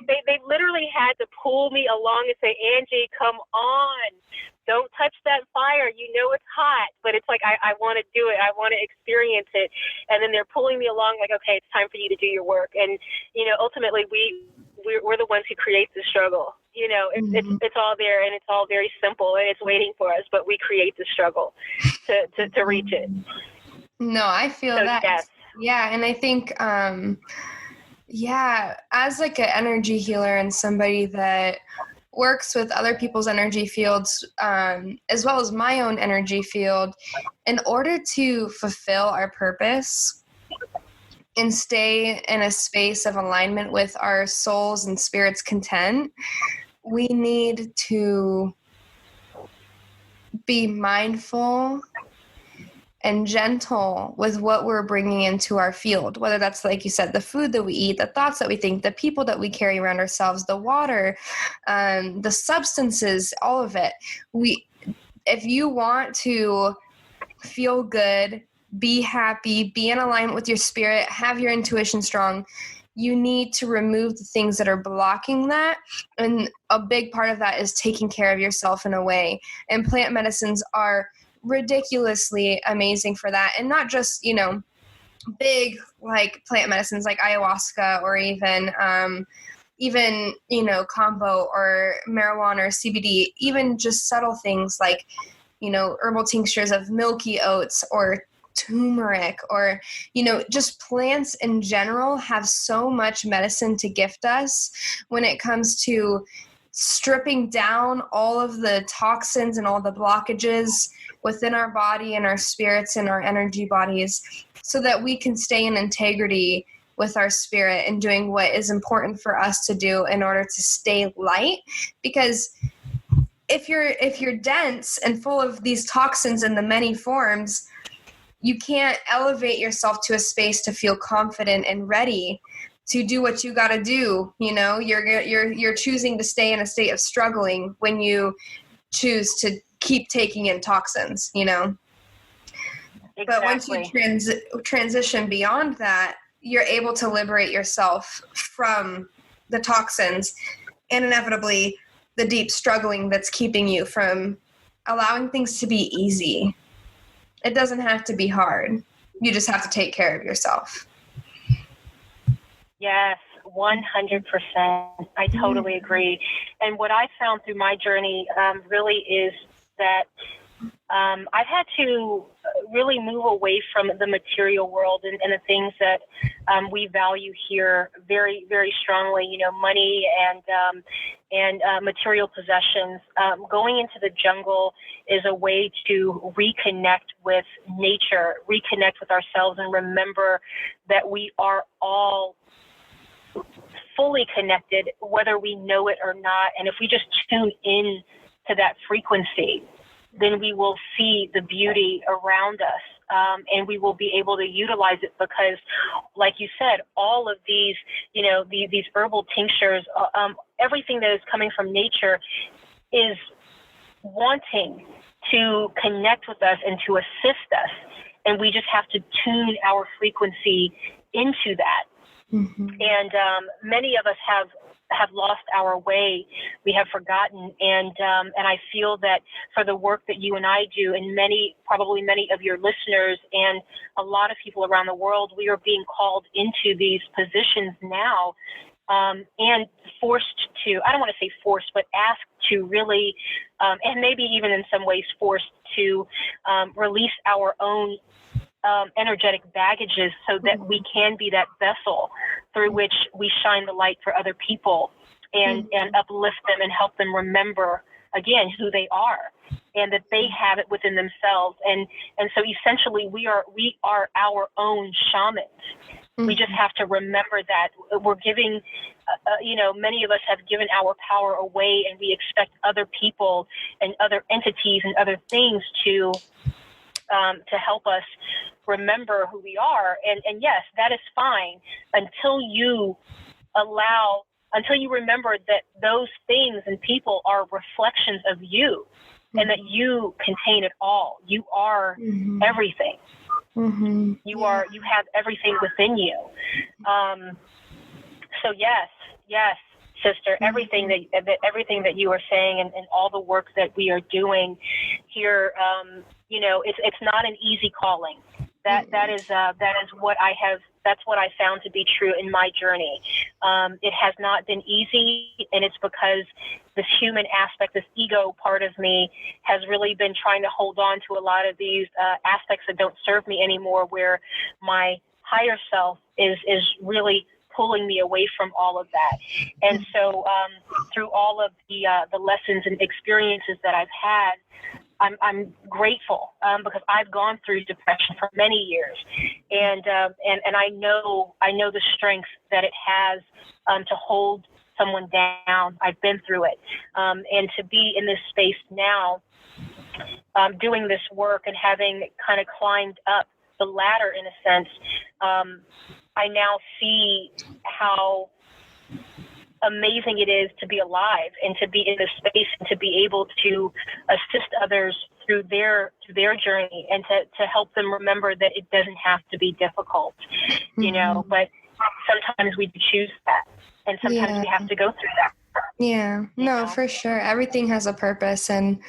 they literally had to pull me along and say, Angie, come on, don't touch that fire. You know it's hot, but it's like I want to do it. I want to experience it. And then they're pulling me along like, okay, it's time for you to do your work. And, you know, ultimately we're the ones who create the struggle. You know, it's all there, and it's all very simple, and it's waiting for us, but we create the struggle to reach it. No, I feel that. Yes. Yeah, and I think, as like an energy healer and somebody that works with other people's energy fields, as well as my own energy field, in order to fulfill our purpose and stay in a space of alignment with our souls and spirit's content, we need to be mindful and gentle with what we're bringing into our field, whether that's, like you said, the food that we eat, the thoughts that we think, the people that we carry around ourselves, the water, the substances, all of it. If you want to feel good, be happy, be in alignment with your spirit, have your intuition strong, you need to remove the things that are blocking that. And a big part of that is taking care of yourself in a way. And plant medicines are ridiculously amazing for that. And not just, you know, big like plant medicines like ayahuasca, or even, you know, Kambo or marijuana or CBD, even just subtle things like, you know, herbal tinctures of milky oats or turmeric, or, you know, just plants in general have so much medicine to gift us when it comes to stripping down all of the toxins and all the blockages within our body and our spirits and our energy bodies, so that we can stay in integrity with our spirit and doing what is important for us to do in order to stay light. Because if you're dense and full of these toxins in the many forms, you can't elevate yourself to a space to feel confident and ready to do what you got to do. You know, you're choosing to stay in a state of struggling when you choose to keep taking in toxins, you know. Exactly. But once you transition beyond that, you're able to liberate yourself from the toxins and inevitably the deep struggling that's keeping you from allowing things to be easy. It doesn't have to be hard. You just have to take care of yourself. Yes, 100%. I totally agree. And what I found through my journey really is that I've had to really move away from the material world and the things that we value here very, very strongly, you know, money and material possessions. Going into the jungle is a way to reconnect with nature, reconnect with ourselves, and remember that we are all fully connected, whether we know it or not. And if we just tune in to that frequency, then we will see the beauty around us. And we will be able to utilize it because, like you said, all of these, these herbal tinctures, everything that is coming from nature is wanting to connect with us and to assist us. And we just have to tune our frequency into that. Mm-hmm. And many of us have lost our way. We have forgotten. And I feel that for the work that you and I do, and probably many of your listeners and a lot of people around the world, we are being called into these positions now, and forced to, I don't want to say forced, but asked to really, and maybe even in some ways forced to release our own energetic baggages so that we can be that vessel through which we shine the light for other people and uplift them and help them remember, again, who they are and that they have it within themselves. And so essentially we are our own shamans. We just have to remember that we're giving, many of us have given our power away, and we expect other people and other entities and other things to help us remember who we are. And yes, that is fine until you remember that those things and people are reflections of you, and that you contain it all. You are everything. Mm-hmm. You have everything within you. So yes, sister, everything that you are saying and all the work that we are doing here, it's not an easy calling. That is that's what I found to be true in my journey. It has not been easy, and it's because this human aspect, this ego part of me, has really been trying to hold on to a lot of these aspects that don't serve me anymore, where my higher self is really pulling me away from all of that. And so through all of the lessons and experiences that I've had, I'm grateful because I've gone through depression for many years, and I know the strength that it has to hold someone down. I've been through it, and to be in this space now, doing this work and having kind of climbed up the ladder in a sense, I now see how amazing it is to be alive and to be in this space and to be able to assist others through their journey, and to help them remember that it doesn't have to be difficult, but sometimes we choose that, and sometimes we have to go through that. Yeah, no, for sure. Everything has a purpose. And,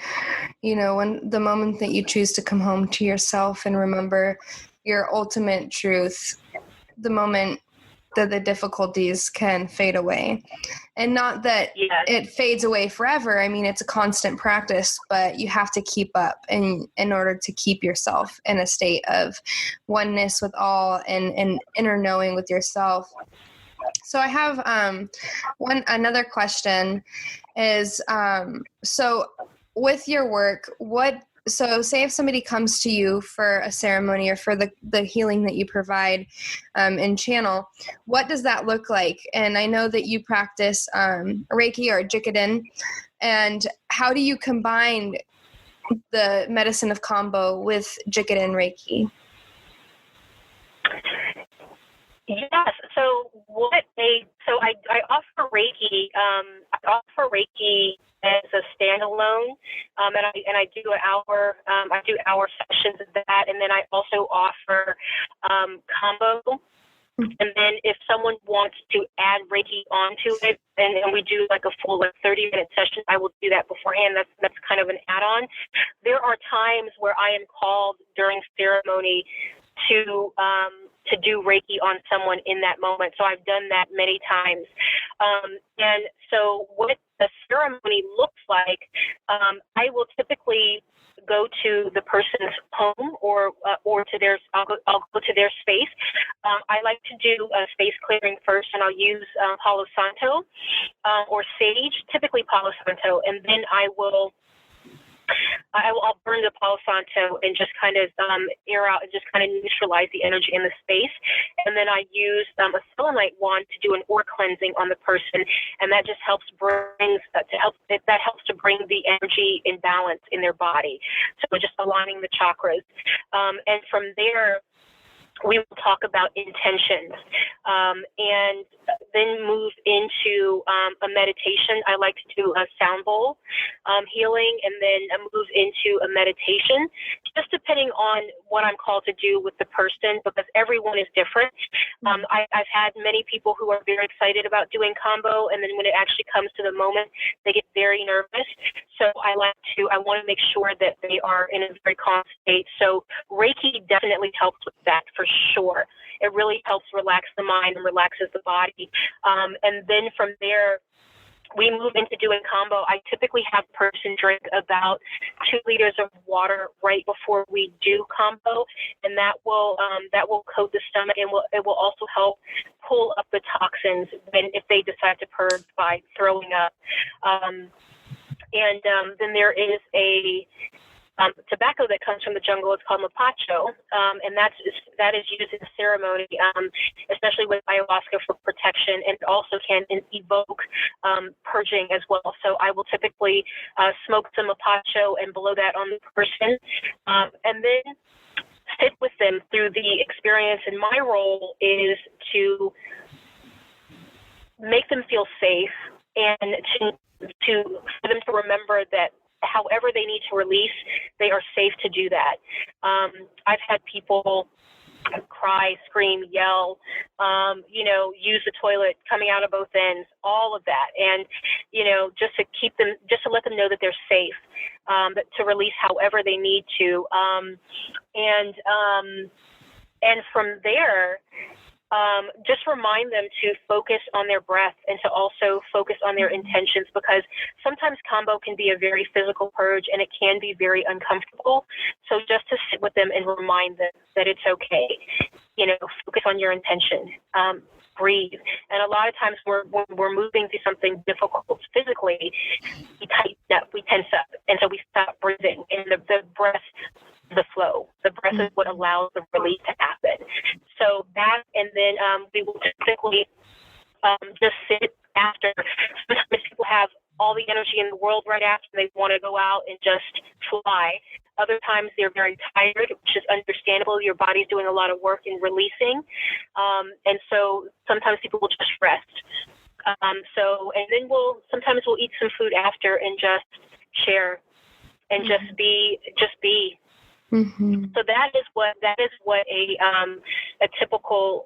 when the moment that you choose to come home to yourself and remember your ultimate truth, the moment that the difficulties can fade away. And not that it fades away forever. I mean, it's a constant practice, but you have to keep up in order to keep yourself in a state of oneness with all and inner knowing with yourself. So I have another question is, so with your work, so say if somebody comes to you for a ceremony or for the healing that you provide and channel, what does that look like? And I know that you practice Reiki or Jikiden, and how do you combine the medicine of Kambo with Jikiden Reiki? Yes. So I offer Reiki. I offer Reiki as a standalone, and I do an hour. I do hour sessions of that, and then I also offer Kambo. And then if someone wants to add Reiki onto it, and we do like a full 30-minute session, I will do that beforehand. That's kind of an add-on. There are times where I am called during ceremony to do Reiki on someone in that moment. So I've done that many times. And so what the ceremony looks like, I will typically go to the person's home or to theirs. I'll go to their space. I like to do a space clearing first, and I'll use Palo Santo or sage, typically Palo Santo, and then I will I'll burn the Palo Santo and just kind of air out and just kind of neutralize the energy in the space. And then I use a selenite wand to do an aura cleansing on the person, and that just helps to bring the energy in balance in their body. So just aligning the chakras, and from there, we will talk about intentions, and then move into a meditation. I like to do a sound bowl healing, and then move into a meditation, just depending on what I'm called to do with the person, because everyone is different. I've had many people who are very excited about doing Kambo, and then when it actually comes to the moment, they get very nervous. So I want to make sure that they are in a very calm state. So Reiki definitely helps with that for sure. It really helps relax the mind and relaxes the body. And then from there, we move into doing Kambo. I typically have a person drink about 2 liters of water right before we do Kambo, and that will coat the stomach, and it will also help pull up the toxins if they decide to purge by throwing up. And then there is a tobacco that comes from the jungle. It's called mapacho, and that is used in ceremony, especially with ayahuasca for protection, and also can evoke purging as well. So I will typically smoke some mapacho and blow that on the person, and then sit with them through the experience. And my role is to make them feel safe, and for them to remember that however they need to release, they are safe to do that. I've had people cry, scream, yell, use the toilet coming out of both ends, all of that. And, just to let them know that they're safe, to release however they need to. And from there, just remind them to focus on their breath and to also focus on their intentions, because sometimes Kambo can be a very physical purge and it can be very uncomfortable. So just to sit with them and remind them that it's okay. Focus on your intention. Breathe. And a lot of times when we're moving through something difficult physically, we tighten up, we tense up, and so we stop breathing. And the breath, the flow. The breath is what allows the release to happen. So that, and then we will typically just sit after. Sometimes people have all the energy in the world right after, they want to go out and just fly. Other times they're very tired, which is understandable. Your body's doing a lot of work in releasing. And so sometimes people will just rest. And then sometimes we'll eat some food after and just share and just be. Mm-hmm. So that is what a typical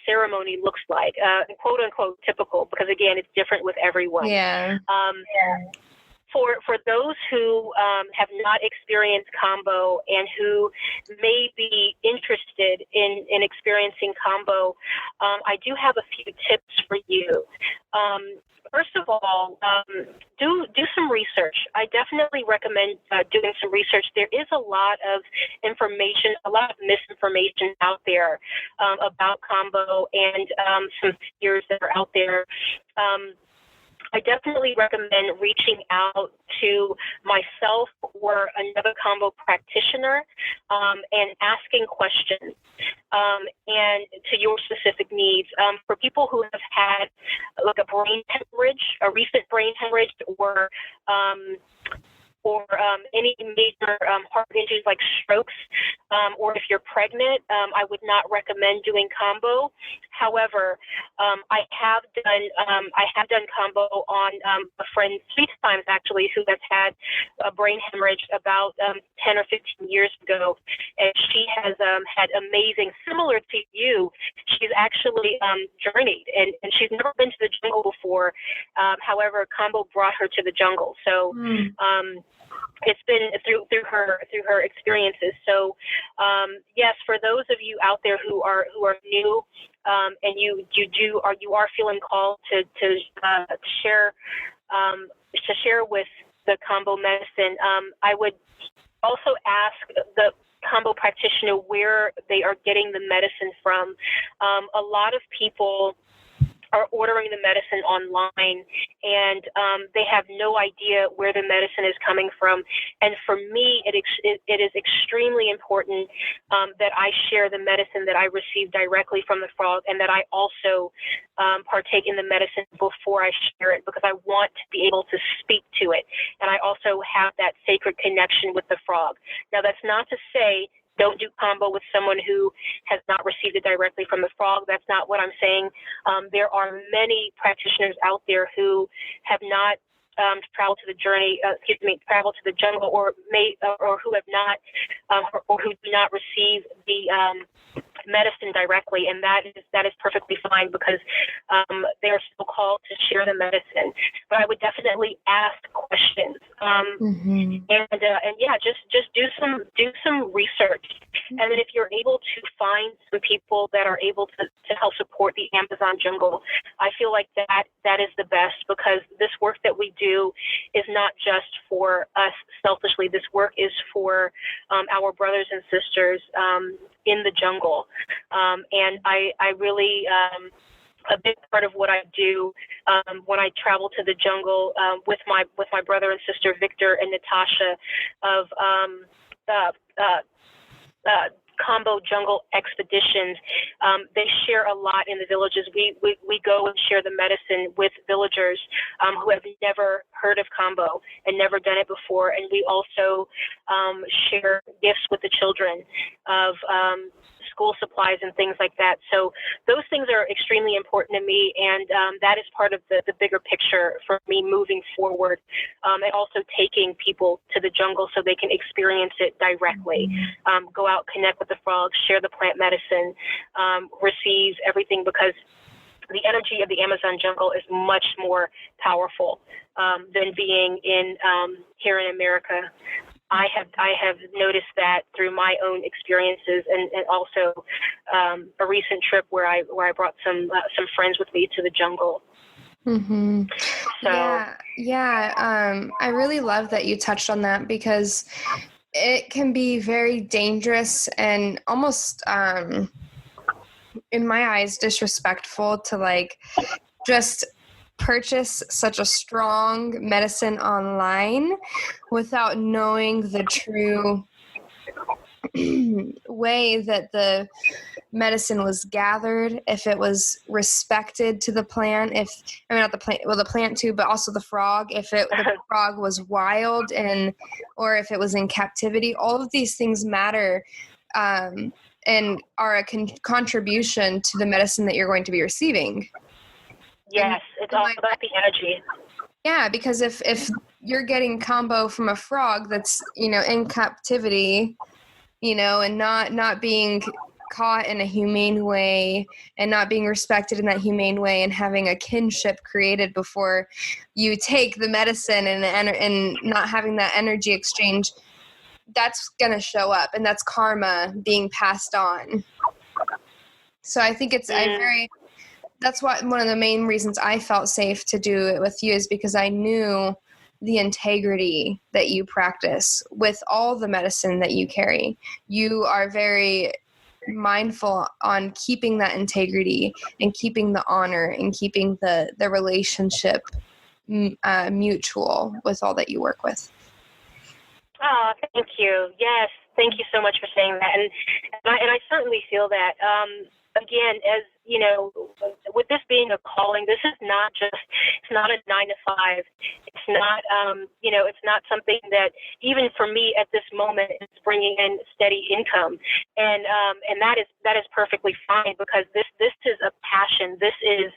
ceremony looks like, quote unquote typical, because again, it's different with everyone. Yeah. For those who have not experienced Kambo and who may be interested in experiencing Kambo, I do have a few tips for you. First of all, do some research. I definitely recommend doing some research. There is a lot of information, a lot of misinformation out there about Kambo, and some fears that are out there. I definitely recommend reaching out to myself or another Kambo practitioner and asking questions and to your specific needs. For people who have had like a recent brain hemorrhage, or any major heart injuries like strokes, or if you're pregnant, I would not recommend doing Kambo. However, I have done Kambo on a friend 3 times actually, who has had a brain hemorrhage about 10 or 15 years ago, and she has had amazing, similar to you. She's actually journeyed, and she's never been to the jungle before. However, Kambo brought her to the jungle. So. It's been through her experiences. So yes, for those of you out there who are new, and you are feeling called to share with the Kambo medicine, I would also ask the Kambo practitioner where they are getting the medicine from. A lot of people are ordering the medicine online, and they have no idea where the medicine is coming from. And for me, it is extremely important that I share the medicine that I receive directly from the frog, and that I also partake in the medicine before I share it, because I want to be able to speak to it. And I also have that sacred connection with the frog. Now, that's not to say don't do Kambo with someone who has not received it directly from the frog. That's not what I'm saying. There are many practitioners out there who have not traveled to the traveled to the jungle, or who have not, or who do not receive the medicine directly, and that is perfectly fine, because they are still called to share the medicine. But I would definitely ask questions, and yeah, just do some research, and then if you're able to find some people that are able to help support the Amazon jungle, I feel like that is the best, because this work that we do is not just for us selfishly. This work is for our brothers and sisters in the jungle. And I really, a big part of what I do when I travel to the jungle with my brother and sister Victor and Natasha of Kambo jungle expeditions, they share a lot in the villages. We go and share the medicine with villagers who have never heard of Kambo and never done it before, and we also share gifts with the children of school supplies and things like that. So those things are extremely important to me, and that is part of the bigger picture for me moving forward, and also taking people to the jungle so they can experience it directly. Go out, connect with the frogs, share the plant medicine, receive everything, because the energy of the Amazon jungle is much more powerful than being in here in America. I have noticed that through my own experiences, and also a recent trip where I brought some friends with me to the jungle. Mm-hmm. So Yeah. I really love that you touched on that, because it can be very dangerous and almost, in my eyes, disrespectful to just purchase such a strong medicine online without knowing the true way that the medicine was gathered, if it was respected to the plant, not the plant, well, the plant too, but also the frog, the frog was wild, or if it was in captivity. All of these things matter, and are a contribution to the medicine that you're going to be receiving. Yes, it's all about the energy. Yeah, because if you're getting Kambo from a frog that's, in captivity, and not being caught in a humane way, and not being respected in that humane way, and having a kinship created before you take the medicine, and not having that energy exchange, that's going to show up, and that's karma being passed on. So I think that's one of the main reasons I felt safe to do it with you, is because I knew the integrity that you practice with all the medicine that you carry. You are very mindful on keeping that integrity, and keeping the honor, and keeping the relationship mutual with all that you work with. Oh, thank you. Yes, thank you so much for saying that, and I certainly feel that. Again, as you know, with this being a calling, this is it's not a 9 to 5. It's not, it's not something that, even for me at this moment, is bringing in steady income, and that is perfectly fine, because this is a passion. This is,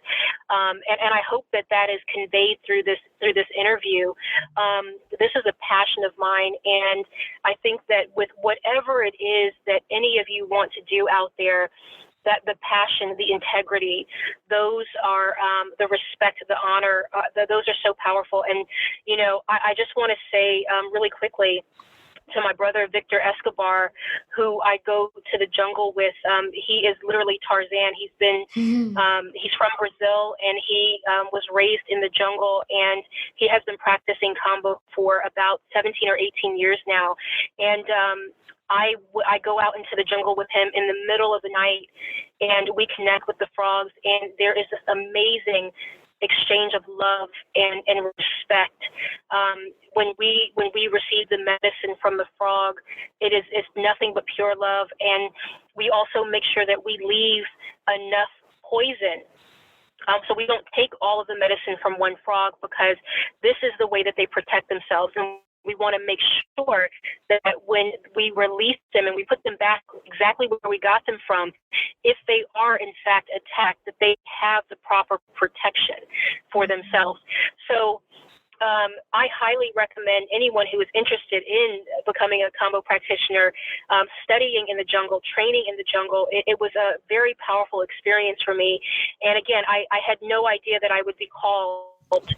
and I hope that is conveyed through this interview. This is a passion of mine, and I think that with whatever it is that any of you want to do out there, that the passion, the integrity, those are the respect, the honor, those are so powerful. And, I just want to say really quickly to my brother, Victor Escobar, who I go to the jungle with. He is literally Tarzan. He's from Brazil, and he was raised in the jungle, and he has been practicing Kambo for about 17 or 18 years now. And I go out into the jungle with him in the middle of the night, and we connect with the frogs, and there is this amazing exchange of love and respect. When we receive the medicine from the frog, it's nothing but pure love, and we also make sure that we leave enough poison. So we don't take all of the medicine from one frog, because this is the way that they protect themselves. And we want to make sure that when we release them and we put them back exactly where we got them from, if they are in fact attacked, that they have the proper protection for themselves. So I highly recommend anyone who is interested in becoming a Kambo practitioner, studying in the jungle, training in the jungle. It was a very powerful experience for me. And again, I had no idea that I would be called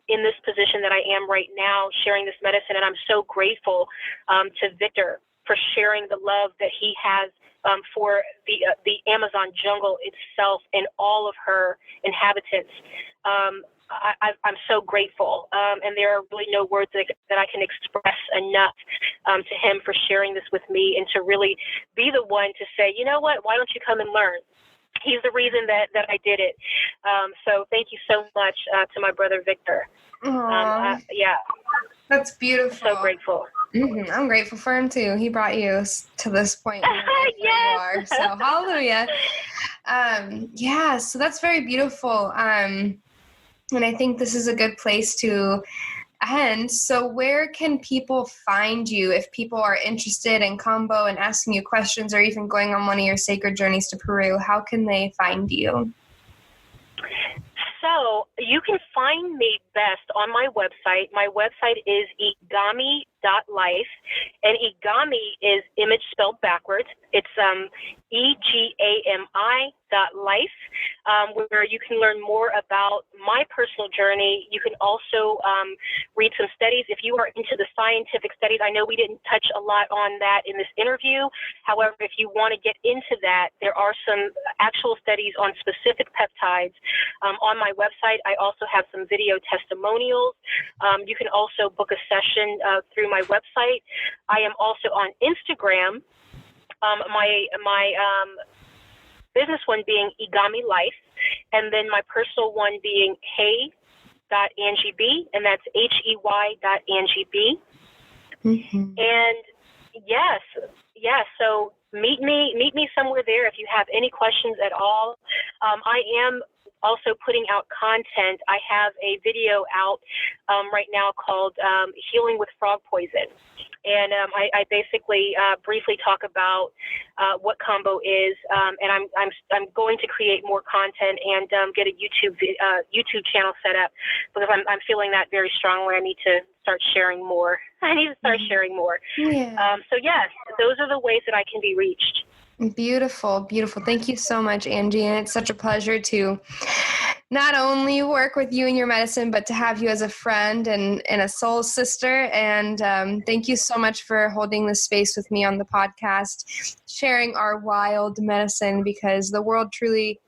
in this position that I am right now, sharing this medicine. And I'm so grateful to Victor for sharing the love that he has for the Amazon jungle itself and all of her inhabitants. I'm so grateful, and there are really no words that I can express enough to him for sharing this with me, and to really be the one to say, you know what, why don't you come and learn? He's the reason that I did it. So thank you so much to my brother Victor. Yeah. That's beautiful. So grateful. Mm-hmm. I'm grateful for him too. He brought you to this point where Yes. you are. So hallelujah. Yeah, so that's very beautiful. And I think this is a good place to end. So where can people find you if people are interested in Kambo and asking you questions, or even going on one of your sacred journeys to Peru? How can they find you? So you can find me best on my website. My website is igami.life, and Igami is image spelled backwards. It's EGAMI.life, where you can learn more about my personal journey. You can also read some studies if you are into the scientific studies. I know we didn't touch a lot on that in this interview. However, if you want to get into that, there are some actual studies on specific peptides on my website. I also have some video testimonials. You can also book a session through my website. I am also on Instagram. My business one being Igami Life, and then my personal one being hey.angieb, and that's HEY.angieb. Mm-hmm. And yes, so meet me somewhere there if you have any questions at all. I am also putting out content. I have a video out right now called Healing with Frog Poison. And I basically briefly talk about what Kambo is, and I'm going to create more content and get a YouTube channel set up, because I'm feeling that very strongly. I need to start sharing more. Yeah. So yes, those are the ways that I can be reached. Beautiful, beautiful. Thank you so much, Angie. And it's such a pleasure to not only work with you and your medicine, but to have you as a friend and a soul sister. And thank you so much for holding this space with me on the podcast, sharing our wild medicine, because the world truly,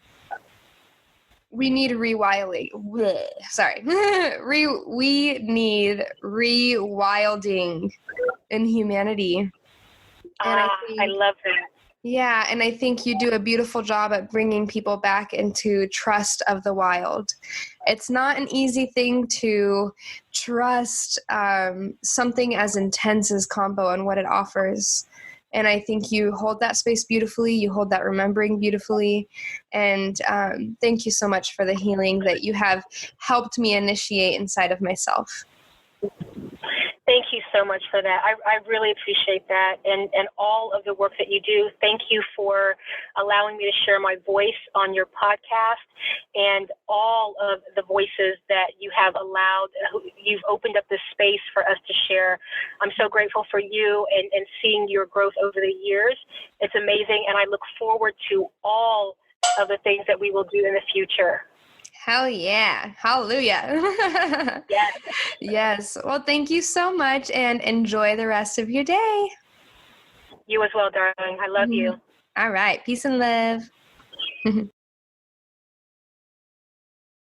we need rewilding. Sorry. We need rewilding in humanity. And I love that. Yeah, and I think you do a beautiful job at bringing people back into trust of the wild. It's not an easy thing to trust something as intense as Kambo and what it offers. And I think you hold that space beautifully. You hold that remembering beautifully. And thank you so much for the healing that you have helped me initiate inside of myself. Thank you so much for that. I really appreciate that, and all of the work that you do. Thank you for allowing me to share my voice on your podcast, and all of the voices that you have allowed. You've opened up this space for us to share. I'm so grateful for you and seeing your growth over the years. It's amazing, and I look forward to all of the things that we will do in the future. Hell yeah. Hallelujah. Yes. Yes. Well, thank you so much, and enjoy the rest of your day. You as well, darling. I love you. All right. Peace and love.